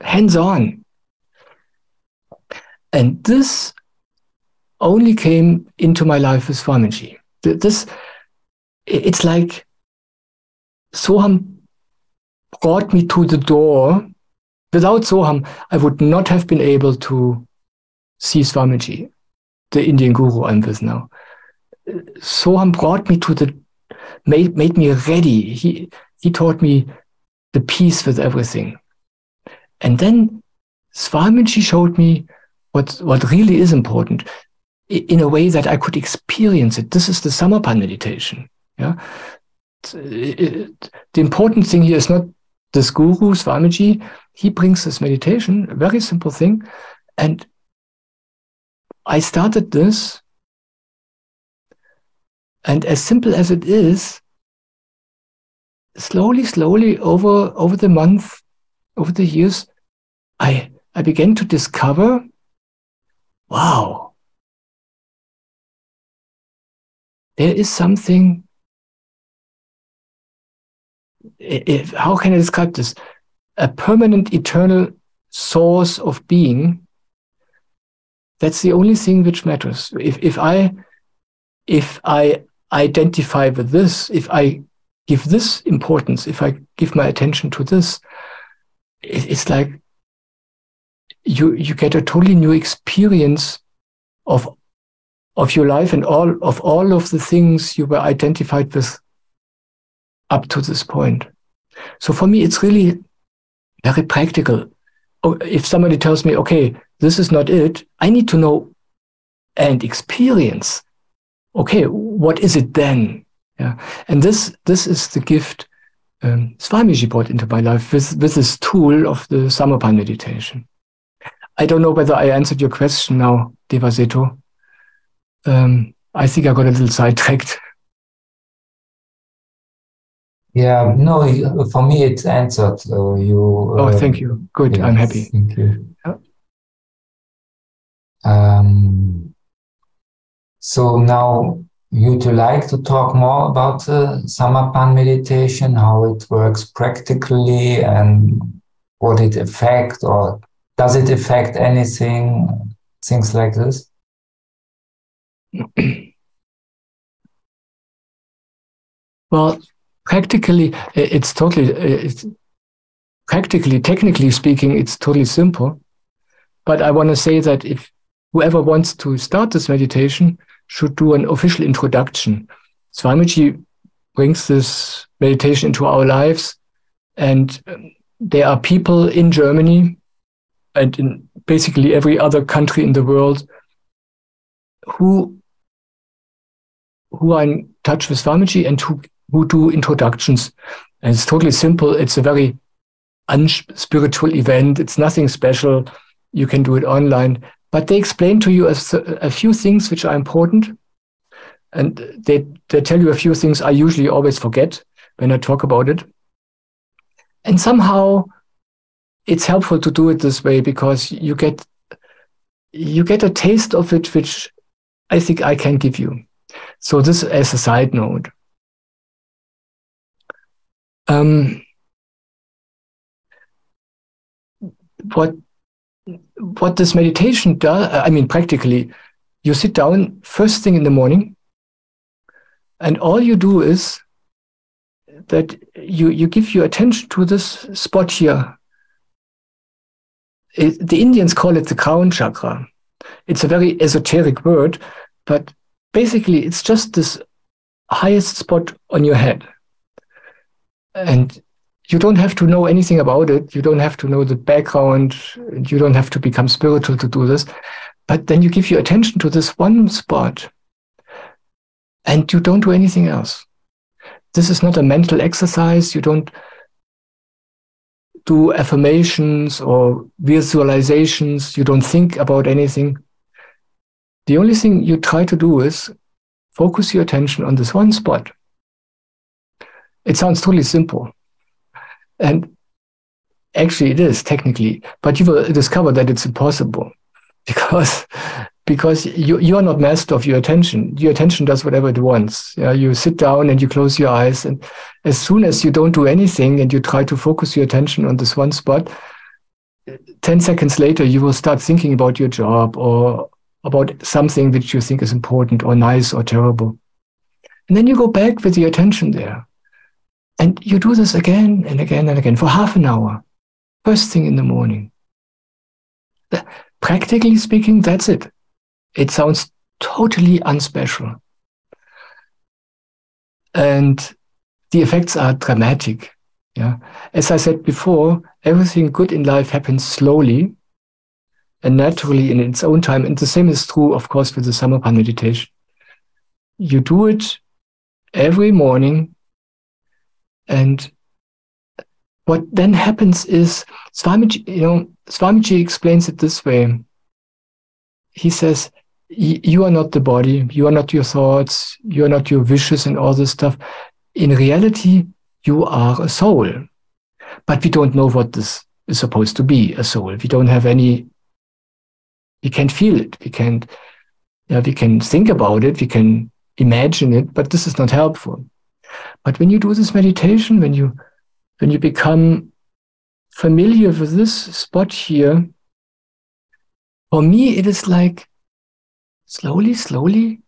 hands-on, and this only came into my life with Swamiji. It's like Soham brought me to the door. Without Soham, I would not have been able to see Swamiji, the Indian guru I'm with now. Soham brought me made me ready. He taught me the peace with everything. And then Swamiji showed me what really is important in a way that I could experience it. This is the Samapan meditation. Yeah. The important thing here is not this guru, Swamiji. He brings this meditation, a very simple thing. And I started this. And as simple as it is, slowly over the month, over the years, I began to discover, wow, there is something. How can I describe this? A permanent, eternal source of being. That's the only thing which matters. If I identify with this, if I give this importance, if I give my attention to this, it's like you get a totally new experience of your life and all of the things you were identified with up to this point. So for me, it's really very practical. If somebody tells me, okay, this is not it, I need to know and experience, okay, what is it then? Yeah. And this is the gift Swamiji brought into my life with this tool of the Samapan meditation. I don't know whether I answered your question now, Devasetu. I think I got a little sidetracked. Yeah, no, for me it's answered. Thank you. Good, yes, I'm happy. Thank you. Yeah. So now you'd like to talk more about the Samapan meditation, how it works practically and what it affects, or does it affect anything, things like this? Well, practically, technically speaking, it's totally simple. But I want to say that if whoever wants to start this meditation should do an official introduction. Swamiji brings this meditation into our lives, and there are people in Germany and in basically every other country in the world who are in touch with Swamiji and who do introductions. And it's totally simple. It's a very unspiritual event. It's nothing special. You can do it online. But they explain to you a few things which are important. And they tell you a few things I usually always forget when I talk about it. And somehow it's helpful to do it this way because you get a taste of it, which I think I can give you. So this as a side note. What this meditation does, I mean, practically, you sit down first thing in the morning, and all you do is that you give your attention to this spot here. The Indians call it the crown chakra. It's a very esoteric word, but basically it's just this highest spot on your head. And you don't have to know anything about it. You don't have to know the background. You don't have to become spiritual to do this. But then you give your attention to this one spot and you don't do anything else. This is not a mental exercise. You don't do affirmations or visualizations. You don't think about anything. The only thing you try to do is focus your attention on this one spot. It sounds totally simple. And actually it is technically, but you will discover that it's impossible because you are not master of your attention. Your attention does whatever it wants. Yeah, you sit down and you close your eyes, and as soon as you don't do anything and you try to focus your attention on this one spot, 10 seconds later you will start thinking about your job or about something which you think is important or nice or terrible. And then you go back with your attention there. And you do this again and again and again for half an hour, first thing in the morning. Practically speaking, that's it. It sounds totally unspecial. And the effects are dramatic. Yeah. As I said before, everything good in life happens slowly and naturally in its own time. And the same is true, of course, with the Samapan meditation. You do it every morning. And what then happens is, Swamiji explains it this way. He says, you are not the body, you are not your thoughts, you are not your wishes and all this stuff. In reality, you are a soul. But we don't know what this is supposed to be, a soul. We don't have any, we can't feel it. We can think about it, we can imagine it, but this is not helpful. But when you do this meditation, when you become familiar with this spot here, for me, it is like slowly,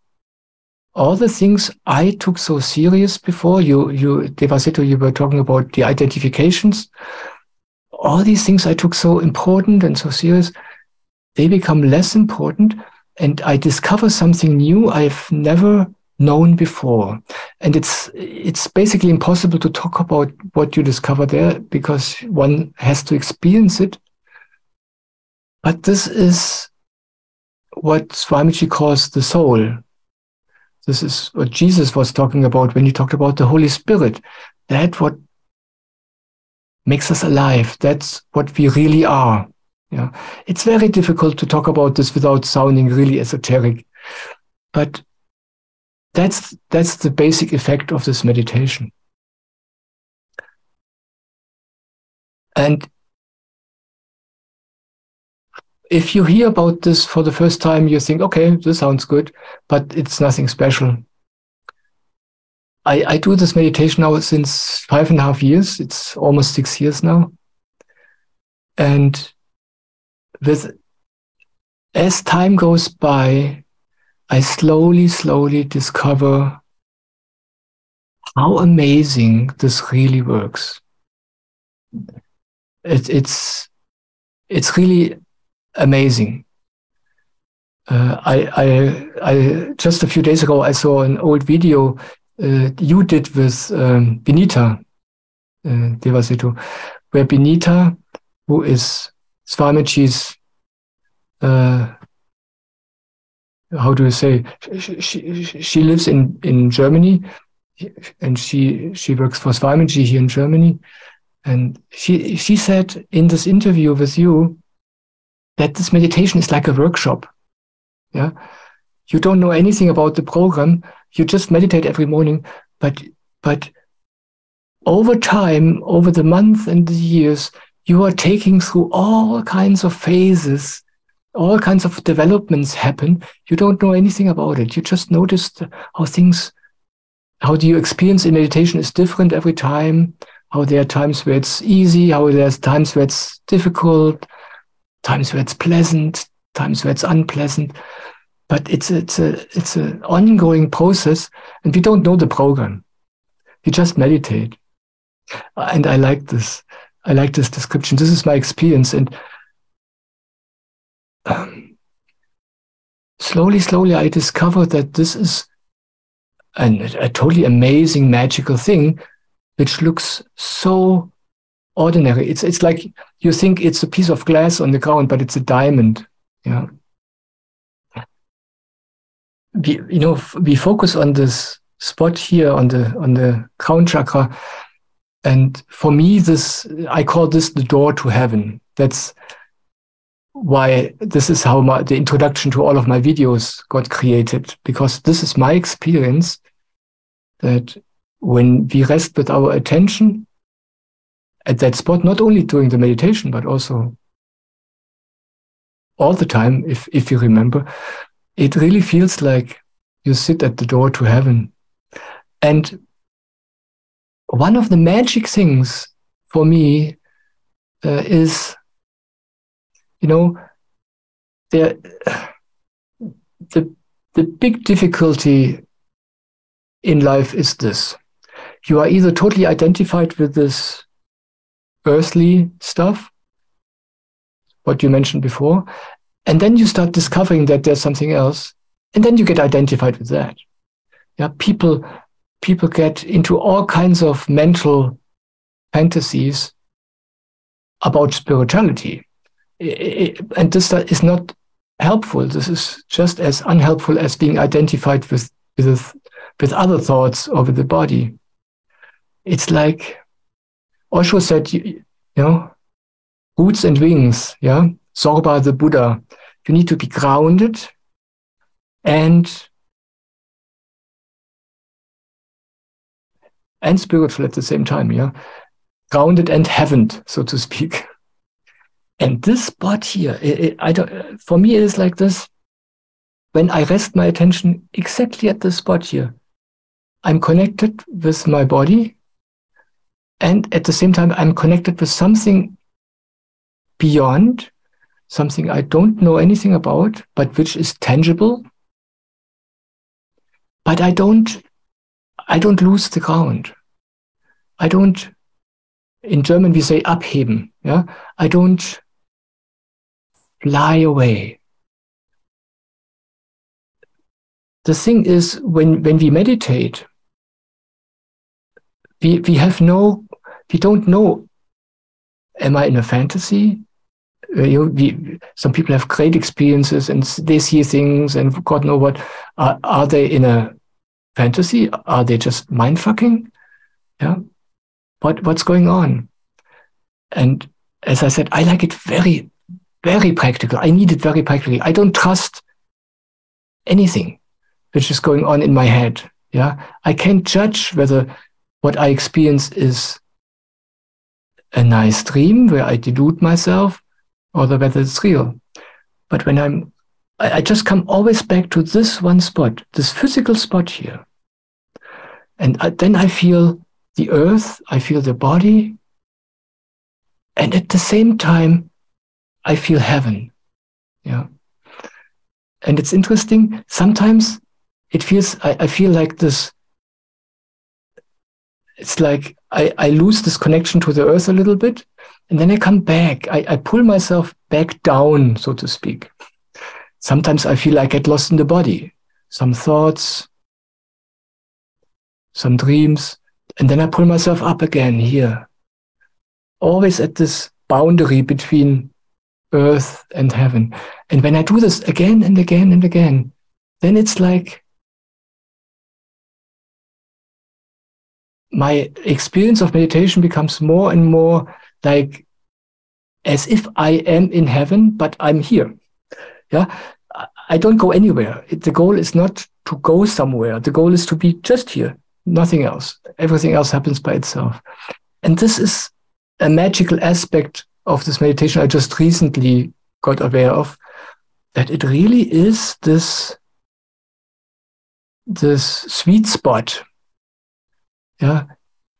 all the things I took so serious before, you Devasetu, you were talking about the identifications. All these things I took so important and so serious, they become less important, and I discover something new I've never known before. And it's basically impossible to talk about what you discover there because one has to experience it. But this is what Swamiji calls the soul. This is what Jesus was talking about when he talked about the Holy Spirit. That's what makes us alive. That's what we really are. Yeah. It's very difficult to talk about this without sounding really esoteric. But that's the basic effect of this meditation. And if you hear about this for the first time, you think, okay, this sounds good, but it's nothing special. I do this meditation now since 5.5 years. It's almost 6 years now. And as time goes by, I slowly discover how amazing this really works. It's really amazing. I just a few days ago, I saw an old video you did with Benita Devasetu, where Benita, who is Swamiji's, how do you say, she lives in Germany, and she works for Swamiji here in Germany. And she said in this interview with you that this meditation is like a workshop. Yeah, you don't know anything about the program. You just meditate every morning, but over time, over the months and the years, you are taking through all kinds of phases, all kinds of developments happen. You don't know anything about it. You just noticed how do you experience in meditation is different every time, how there are times where it's easy, how there's times where it's difficult, times where it's pleasant, times where it's unpleasant. But it's an ongoing process, and we don't know the program. We just meditate. And I like this. I like this description. This is my experience. And slowly, I discovered that this is a totally amazing, magical thing, which looks so ordinary. It's like you think it's a piece of glass on the ground, but it's a diamond. Yeah. We focus on this spot here on the crown chakra, and for me, I call this the door to heaven. That's why this is how the introduction to all of my videos got created, because this is my experience that when we rest with our attention at that spot, not only during the meditation, but also all the time, if you remember, it really feels like you sit at the door to heaven. And one of the magic things for me is, the big difficulty in life is this. You are either totally identified with this earthly stuff, what you mentioned before, and then you start discovering that there's something else, and then you get identified with that. Yeah, people get into all kinds of mental fantasies about spirituality. And this is not helpful. This is just as unhelpful as being identified with other thoughts or with the body. It's like Osho said, roots and wings, yeah? Sorba the Buddha. You need to be grounded and spiritual at the same time, yeah? Grounded and heavened, so to speak. And this spot here, for me, it is like this. When I rest my attention exactly at this spot here, I'm connected with my body, and at the same time, I'm connected with something beyond, something I don't know anything about, but which is tangible. but I don't lose the ground. I don't, in German we say abheben. Yeah? I don't fly away. The thing is, when we meditate, we don't know, am I in a fantasy? Some people have great experiences and they see things and God knows what. Are they in a fantasy? Are they just mind fucking? Yeah. What's going on? And as I said, I like it very, very practical. I need it very practically. I don't trust anything which is going on in my head. Yeah. I can't judge whether what I experience is a nice dream where I delude myself or whether it's real. But when I just come always back to this one spot, this physical spot here. And then I feel the earth, I feel the body. And at the same time, I feel heaven. Yeah. And it's interesting. Sometimes it feels, I feel like this. It's like I lose this connection to the earth a little bit. And then I come back. I pull myself back down, so to speak. Sometimes I feel like I get lost in the body. Some thoughts, some dreams. And then I pull myself up again here. Always at this boundary between earth and heaven. And when I do this again and again and again, then it's like my experience of meditation becomes more and more like as if I am in heaven, but I'm here. Yeah, I don't go anywhere. The goal is not to go somewhere. The goal is to be just here, nothing else. Everything else happens by itself. And this is a magical aspect of this meditation I just recently got aware of, that it really is this sweet spot. Yeah,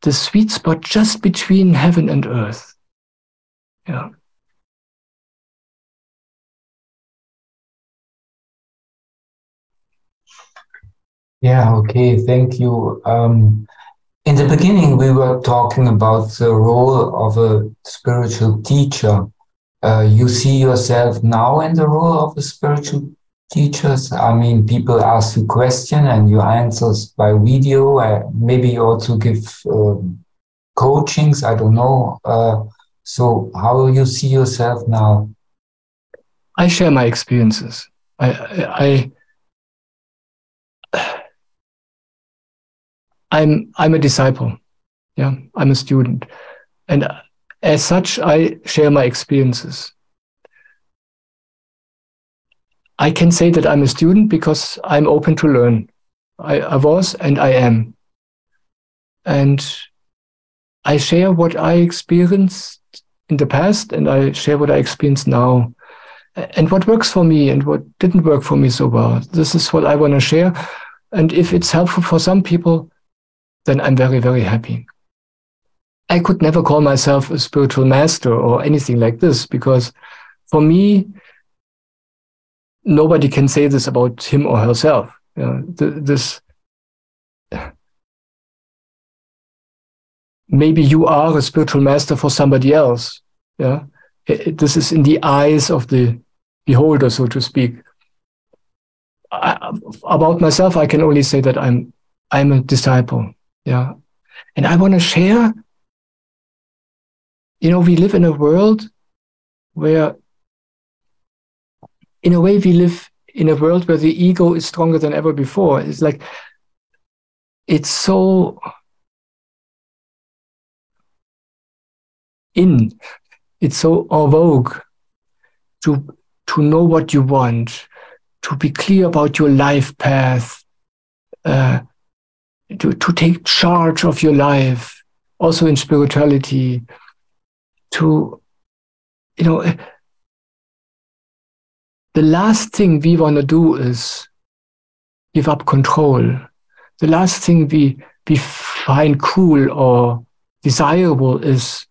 the sweet spot just between heaven and earth. Yeah. Yeah, okay, thank you. In the beginning, we were talking about the role of a spiritual teacher. You see yourself now in the role of a spiritual teacher? I mean, people ask you questions and you answer by video. Maybe you also give coachings, I don't know. So how you see yourself now? I share my experiences. I'm a disciple. Yeah, I'm a student. And as such, I share my experiences. I can say that I'm a student because I'm open to learn. I was and I am. And I share what I experienced in the past and I share what I experience now. And what works for me and what didn't work for me so well. This is what I want to share. And if it's helpful for some people, then I'm very, very happy. I could never call myself a spiritual master or anything like this, because for me, nobody can say this about him or herself. Maybe you are a spiritual master for somebody else. Yeah, this is in the eyes of the beholder, so to speak. About myself, I can only say that I'm a disciple. Yeah, and I want to share. You know, we live in a world where, in a way, we live in a world where the ego is stronger than ever before. It's like, it's so it's so en vogue to know what you want, to be clear about your life path, to take charge of your life, also in spirituality, to, you know, the last thing we want to do is give up control. The last thing we find cool or desirable is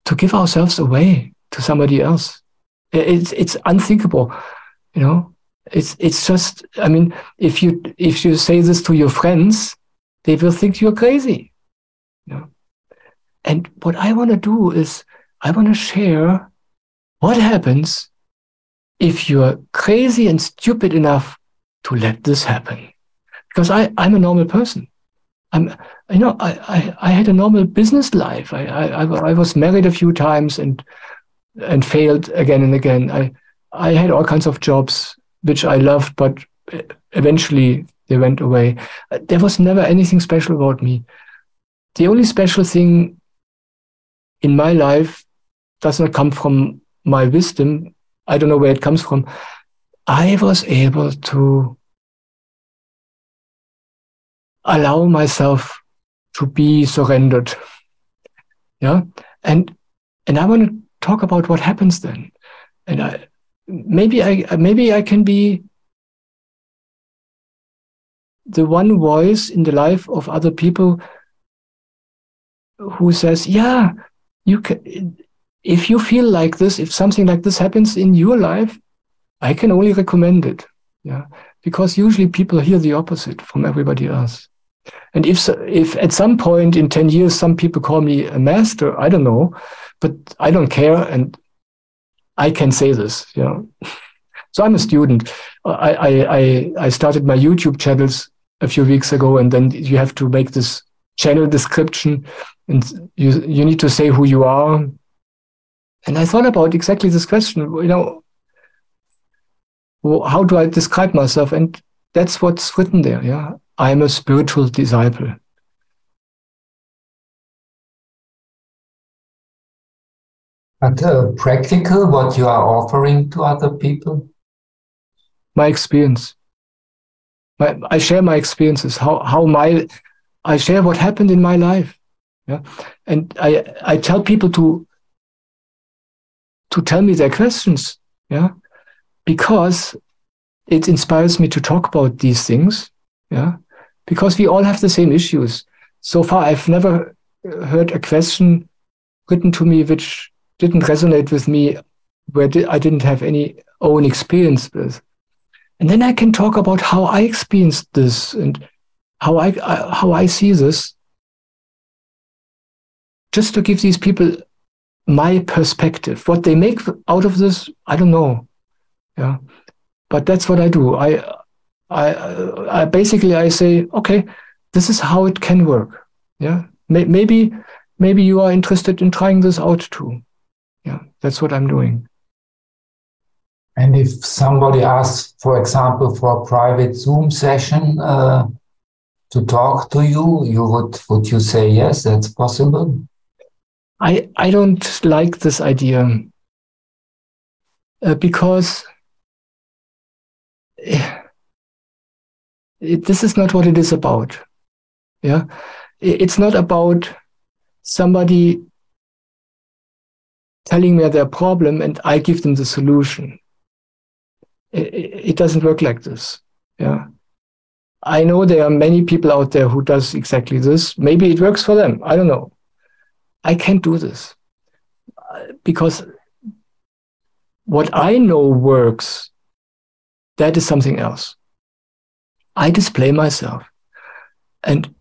to give ourselves away to somebody else. It's unthinkable, you know. It's just, I mean, if you say this to your friends, they will think you're crazy. You know? And what I want to do is I want to share what happens if you're crazy and stupid enough to let this happen. Because I'm a normal person. I had a normal business life. I was married a few times and failed again and again. I had all kinds of jobs which I loved, but eventually they went away. There was never anything special about me. The only special thing in my life does not come from my wisdom. I don't know where it comes from. I was able to allow myself to be surrendered. Yeah. And I want to talk about what happens then. And maybe I can be the one voice in the life of other people who says, yeah, you can, if you feel like this, if something like this happens in your life, I can only recommend it. Yeah. Because usually people hear the opposite from everybody else. And if at some point in 10 years, some people call me a master, I don't know, but I don't care. And I can say this, you know. So I'm a student. I started my YouTube channels a few weeks ago, and then you have to make this channel description, and you need to say who you are. And I thought about exactly this question, you know, how do I describe myself? And that's what's written there, yeah. I'm a spiritual disciple. But practical, what you are offering to other people? My experience. I share my experiences, I share what happened in my life. Yeah. And I tell people to tell me their questions. Yeah. Because it inspires me to talk about these things. Yeah. Because we all have the same issues. So far, I've never heard a question written to me which didn't resonate with me, where I didn't have any own experience with. And then I can talk about how I experienced this and how I see this, just to give these people my perspective. What they make out of this, I don't know. Yeah, but that's what I do. I basically I say, okay, this is how it can work. Yeah, maybe you are interested in trying this out too. Yeah, that's what I'm doing. And if somebody asks, for example, for a private Zoom session to talk to you, would you say yes, that's possible? I don't like this idea because this is not what it is about. Yeah, it's not about somebody telling me their problem and I give them the solution. It doesn't work like this. Yeah, I know there are many people out there who does exactly this. Maybe it works for them. I don't know. I can't do this because what I know works, that is something else. I display myself and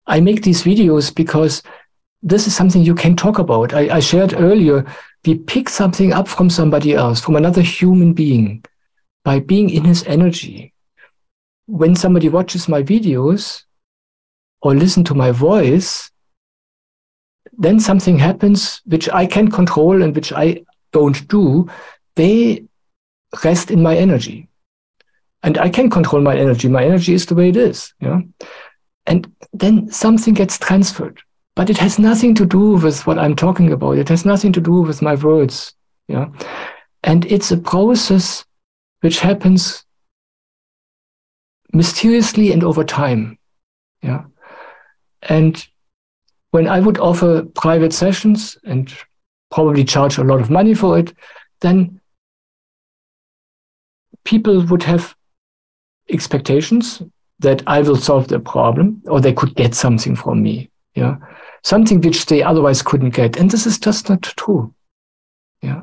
I make these videos because this is something you can talk about. I shared earlier, we pick something up from somebody else, from another human being, by being in his energy. When somebody watches my videos or listen to my voice, then something happens which I can control and which I don't do. They rest in my energy. And I can control my energy. My energy is the way it is. Yeah? And then something gets transferred. But it has nothing to do with what I'm talking about. It has nothing to do with my words. Yeah? And it's a process which happens mysteriously and over time. Yeah? And when I would offer private sessions and probably charge a lot of money for it, then people would have expectations that I will solve their problem or they could get something from me. Yeah, something which they otherwise couldn't get. And this is just not true. Yeah,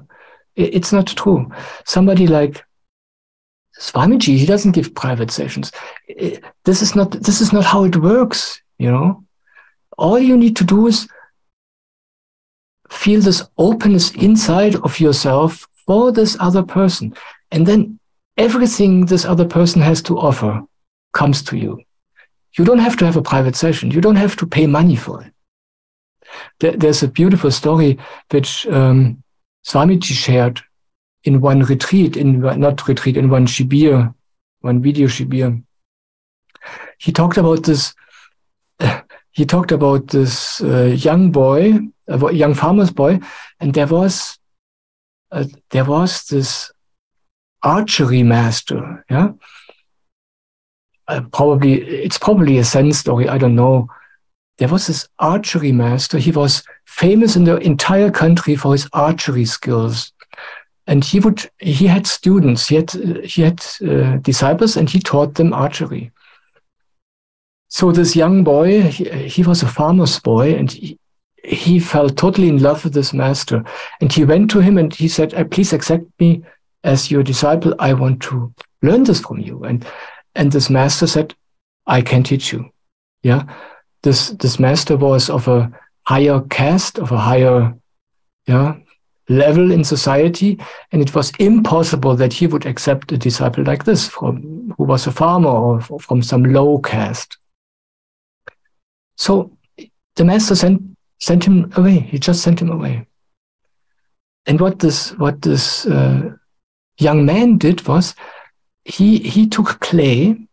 it's not true. Somebody like Swamiji, he doesn't give private sessions. This is not how it works, you know. All you need to do is feel this openness inside of yourself for this other person. And then everything this other person has to offer comes to you. You don't have to have a private session. You don't have to pay money for it. There's a beautiful story which Swamiji shared in one retreat, in one shibir, one video shibir. He talked about this young boy, a young farmer's boy, and there was this archery master. Yeah, it's probably a Zen story. I don't know. There was this archery master. He was famous in the entire country for his archery skills, and he had students. He had disciples, and he taught them archery. So this young boy, he was a farmer's boy, and he fell totally in love with this master. And he went to him and he said, "Please accept me as your disciple. I want to learn this from you." And this master said, "I can teach you." Yeah, this master was of a higher caste, of a higher level in society, and it was impossible that he would accept a disciple like this who was a farmer or from some low caste. So the master sent him away. He just sent him away. And what this young man did was he took clay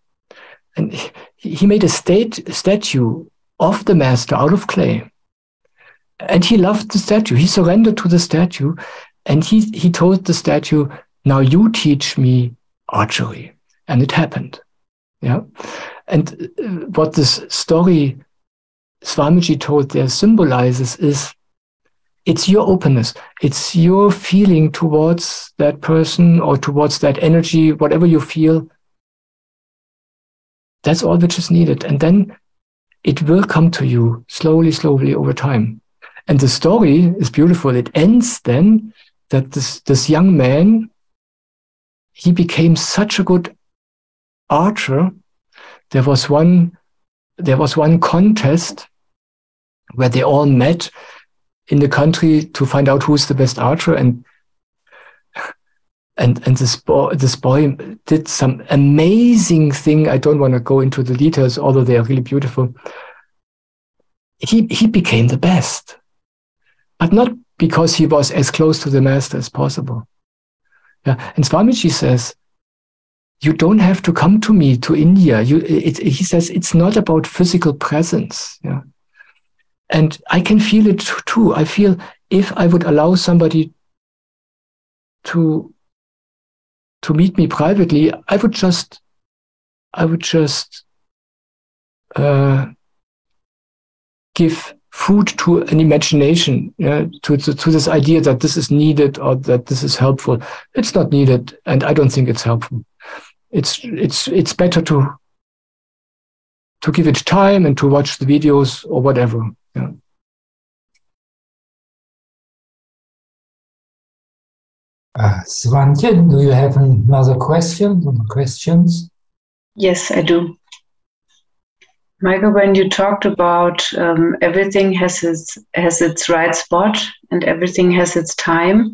and he made a statue of the master out of clay. And he loved the statue. He surrendered to the statue, and he told the statue, "Now you teach me archery." And it happened. Yeah. And what this story Swamiji told there symbolizes is it's your openness. It's your feeling towards that person or towards that energy, whatever you feel. That's all which is needed. And then it will come to you slowly, slowly over time. And the story is beautiful. It ends then that this young man, he became such a good archer. There was one contest where they all met in the country to find out who's the best archer, and this boy did some amazing thing. I don't want to go into the details, although they are really beautiful. He became the best, but not because he was as close to the master as possible. Yeah, and Swamiji says, "You don't have to come to me to India." He says it's not about physical presence. Yeah, and I can feel it too. I feel if I would allow somebody to meet me privately, I would just give food to an imagination, to this idea that this is needed or that this is helpful. It's not needed, and I don't think it's helpful. It's better to give it time and to watch the videos or whatever. Yeah. Swantje, do you have another question or questions? Yes, I do. Michael, when you talked about everything has its right spot and everything has its time,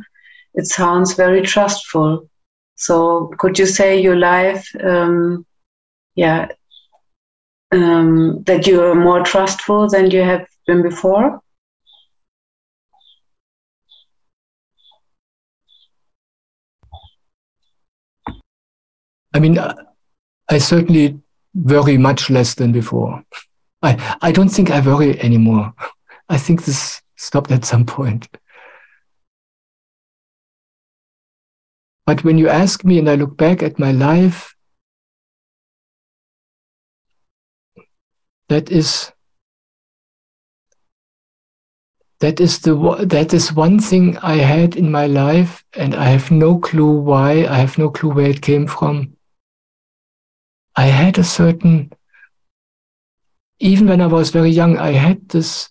it sounds very trustful. So could you say your life, that you are more trustful than you have been before? I mean, I certainly worry much less than before. I don't think I worry anymore. I think this stopped at some point. But when you ask me and I look back at my life, that is one thing I had in my life, and I have no clue why. I have no clue where it came from. I had a certain, even when I was very young, I had this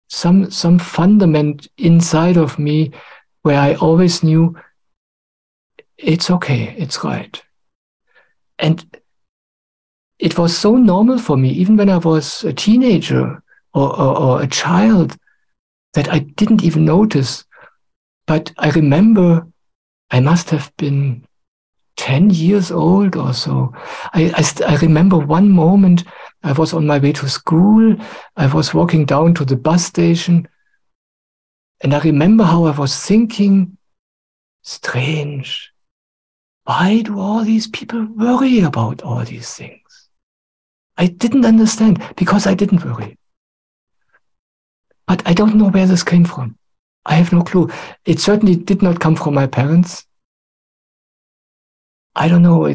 some fundament inside of me where I always knew it's okay, it's right. And it was so normal for me, even when I was a teenager or a child, that I didn't even notice. But I remember I must have been 10 years old or so. I remember one moment I was on my way to school. I was walking down to the bus station. And I remember how I was thinking, strange. Why do all these people worry about all these things? I didn't understand because I didn't worry. But I don't know where this came from. I have no clue. It certainly did not come from my parents. I don't know.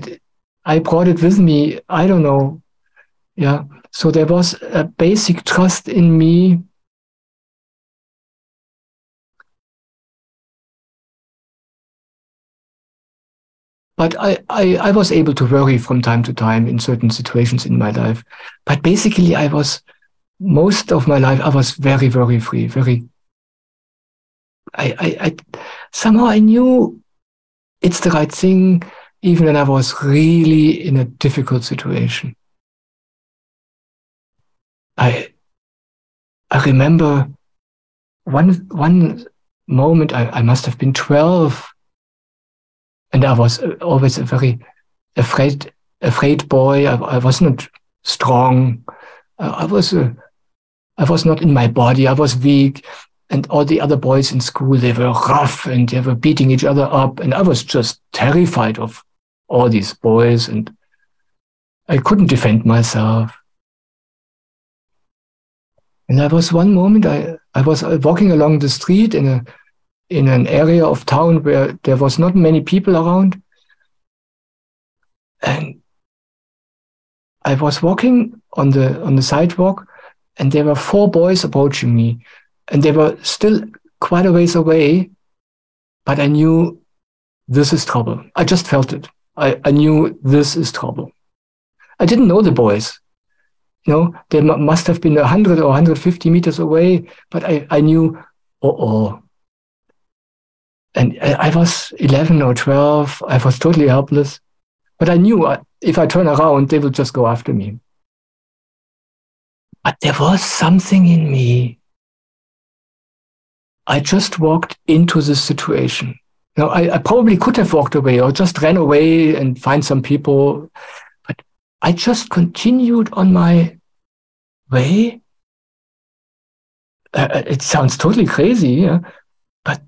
I brought it with me. I don't know. Yeah. So there was a basic trust in me. But I was able to worry from time to time in certain situations in my life. But basically, most of my life, I was very, very free. Somehow I knew it's the right thing, even when I was really in a difficult situation. I remember one moment, I must have been 12, and I was always a very afraid boy. I was not strong. I was not in my body. I was weak. And all the other boys in school, they were rough and they were beating each other up. And I was just terrified of all these boys. And I couldn't defend myself. And there was one moment I was walking along the street in an area of town where there was not many people around. And I was walking on the sidewalk, and there were 4 boys approaching me, and they were still quite a ways away, but I knew this is trouble. I just felt it. I knew this is trouble. I didn't know the boys. You know, they must have been 100 or 150 meters away, but I knew, And I was 11 or 12. I was totally helpless. But I knew if I turn around, they will just go after me. But there was something in me. I just walked into this situation. Now, I probably could have walked away or just ran away and find some people. But I just continued on my way. It sounds totally crazy, yeah? But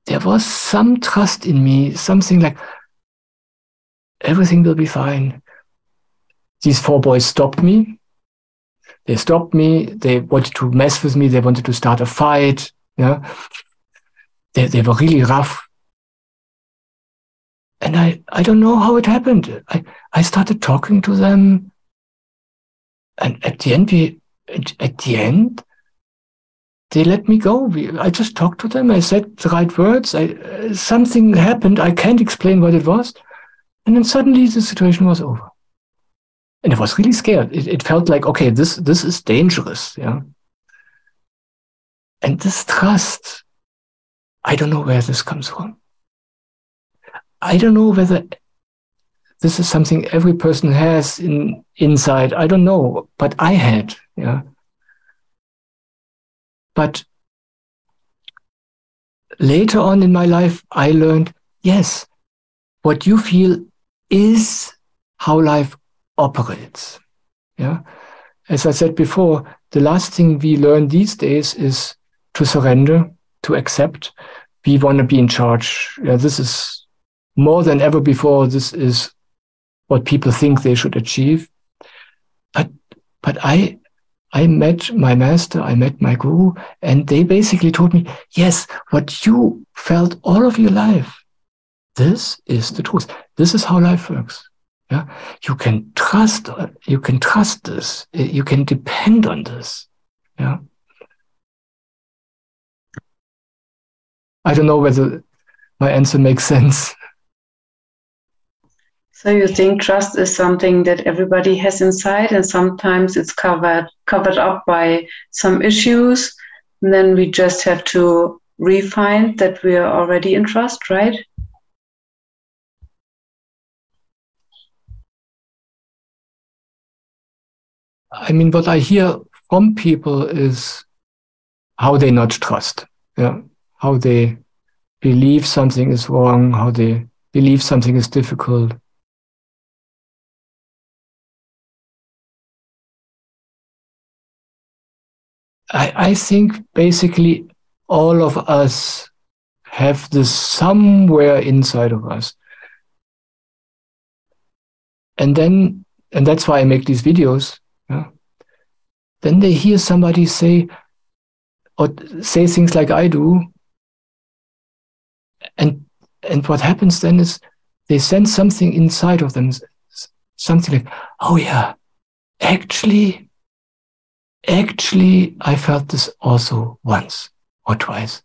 there was some trust in me, something like, everything will be fine. These 4 boys stopped me. They stopped me. They wanted to mess with me. They wanted to start a fight. Yeah, they were really rough. And I don't know how it happened. I started talking to them. And at the end, they let me go. I just talked to them. I said the right words. Something happened. I can't explain what it was. And then suddenly the situation was over. And I was really scared. It felt like, okay, this is dangerous. Yeah. And this trust, I don't know where this comes from. I don't know whether this is something every person has inside. I don't know, but I had. Yeah. But later on in my life, I learned, yes, what you feel is how life operates. Yeah. As I said before, the last thing we learn these days is to surrender, to accept. We want to be in charge. Yeah, this is more than ever before. This is what people think they should achieve. But I met my master, I met my guru, and they basically told me, yes, what you felt all of your life, this is the truth. This is how life works. Yeah, you can trust this. You can depend on this. Yeah. I don't know whether my answer makes sense. So you think trust is something that everybody has inside, and sometimes it's covered up by some issues, and then we just have to refine that we are already in trust, right? I mean, what I hear from people is how they not trust, yeah, how they believe something is wrong, how they believe something is difficult. I think basically all of us have this somewhere inside of us. And that's why I make these videos. Yeah? Then they hear somebody say things like I do. And what happens then is they sense something inside of them, something like, oh yeah, actually, I felt this also once or twice.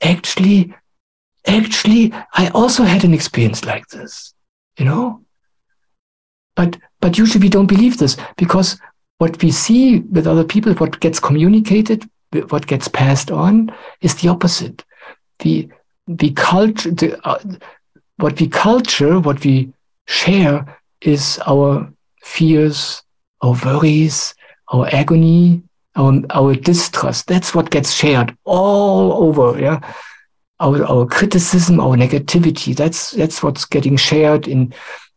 Actually, I also had an experience like this, you know? But usually we don't believe this, because what we see with other people, what gets communicated, what gets passed on, is the opposite. What we share is our fears, our worries, our agony, our distrust. That's what gets shared all over. Yeah, our criticism, our negativity. That's what's getting shared in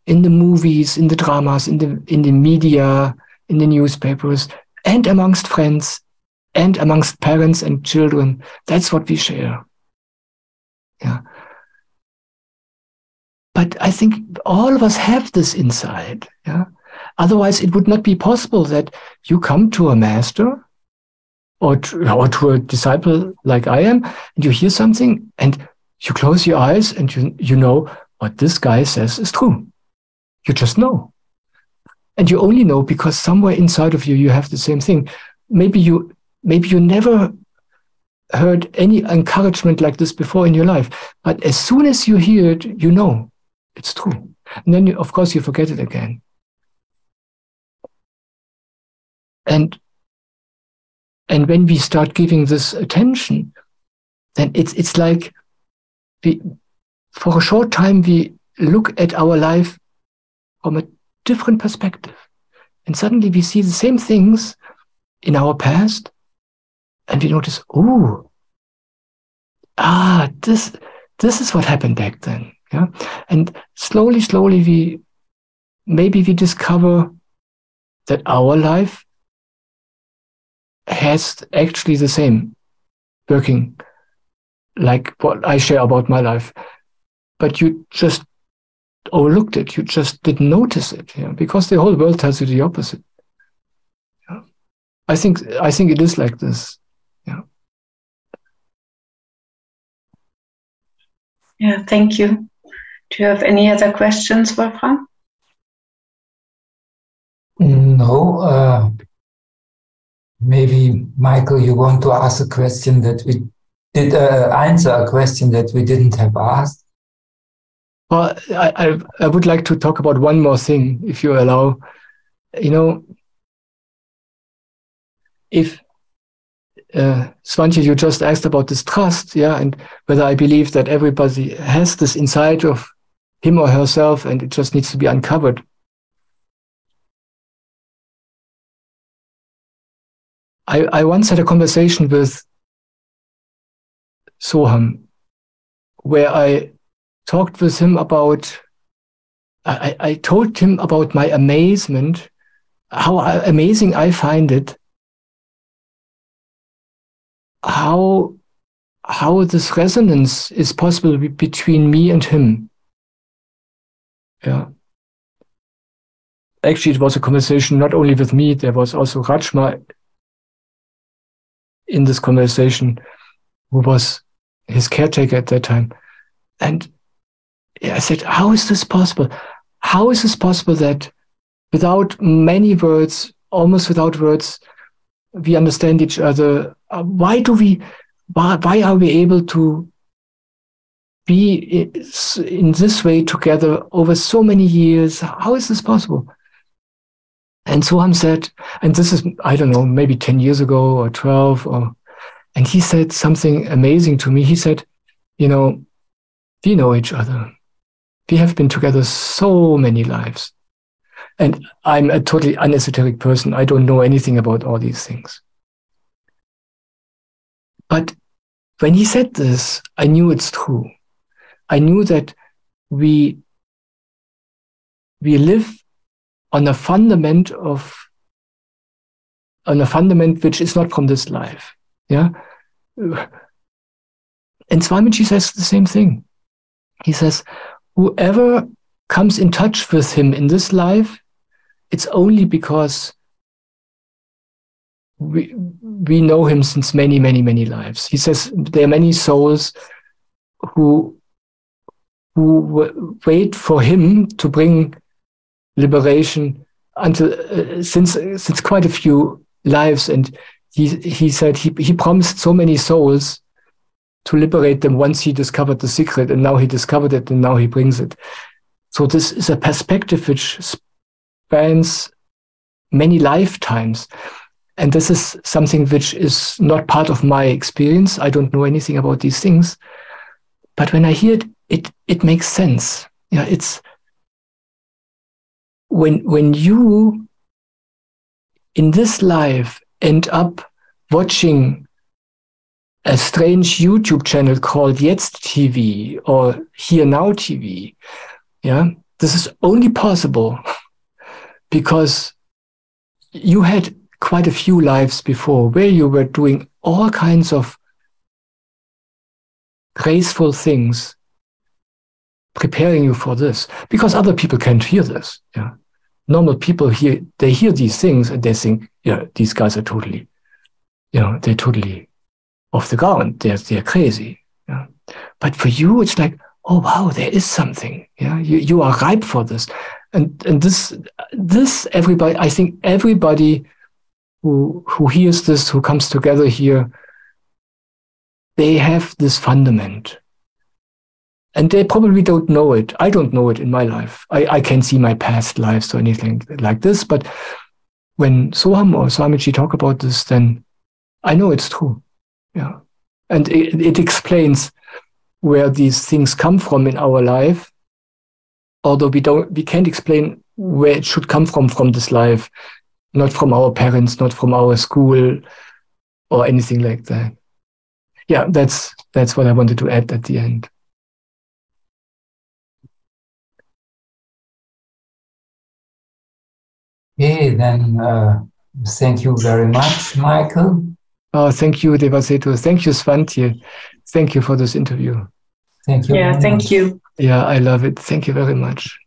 the movies, in the dramas, in the media, in the newspapers, and amongst friends, and amongst parents and children. That's what we share. Yeah. But I think all of us have this inside. Yeah. Otherwise, it would not be possible that you come to a master or to a disciple like I am, and you hear something, and you close your eyes, and you know what this guy says is true. You just know. And you only know because somewhere inside of you, you have the same thing. Maybe you never heard any encouragement like this before in your life. But as soon as you hear it, you know it's true. And then, of course, you forget it again. And when we start giving this attention, then it's like for a short time, we look at our life from a different perspective. And suddenly we see the same things in our past, and we notice, this is what happened back then. Yeah. And slowly we discover that our life has actually the same working like what I share about my life. But you just overlooked it. You just didn't notice it, yeah? Because the whole world tells you the opposite. Yeah. I think it is like this. Yeah. Yeah, thank you. Do you have any other questions, Wolfram? No. Maybe, Michael, you want to ask a question that we did answer a question that we didn't have asked? Well, I would like to talk about one more thing, if you allow. You know, if Swantje, you just asked about this trust, yeah, and whether I believe that everybody has this inside of him or herself, and it just needs to be uncovered. I once had a conversation with Soham, where I talked with him about, I told him about my amazement, how amazing I find it, how this resonance is possible between me and him. Yeah. Actually, it was a conversation not only with me, there was also Rajma in this conversation, who was his caretaker at that time. And I said, how is this possible? How is this possible that without many words, almost without words, we understand each other? Why are we able to be in this way together over so many years? How is this possible? And Soham said, and this is, I don't know, maybe 10 years ago or 12, and he said something amazing to me. He said, you know, we know each other. We have been together so many lives. And I'm a totally unesoteric person. I don't know anything about all these things. But when he said this, I knew it's true. I knew that we live on a fundament which is not from this life. Yeah. And Swamiji says the same thing. He says, whoever comes in touch with him in this life, it's only because we know him since many, many, many lives. He says there are many souls who wait for him to bring liberation until since quite a few lives. And he said he promised so many souls to liberate them once he discovered the secret, and now he discovered it, and now he brings it. So this is a perspective which spans many lifetimes. And this is something which is not part of my experience. I don't know anything about these things. But when I hear it, it makes sense. Yeah, it's when you in this life end up watching a strange YouTube channel called Jetzt-TV or Here Now TV. Yeah, this is only possible because you had quite a few lives before where you were doing all kinds of graceful things, preparing you for this, because other people can't hear this. Yeah, normal people hear these things and they think, yeah, these guys are totally, they're totally off the ground. They're crazy. Yeah. But for you, it's like, oh wow, there is something. Yeah, you are ripe for this, and this everybody. I think everybody who hears this, who comes together here, they have this fundament, and they probably don't know it. I don't know it in my life. I can't see my past lives or anything like this. But when Soham or Swamiji talk about this, then I know it's true. Yeah, and it explains where these things come from in our life, although we can't explain where it should come from this life, not from our parents, not from our school, or anything like that. Yeah, that's what I wanted to add at the end. Okay, then thank you very much, Michael. Oh, thank you, Devasetu. Thank you, Swantje. Thank you for this interview. Thank you. Yeah, thank you. Yeah, I love it. Thank you very much.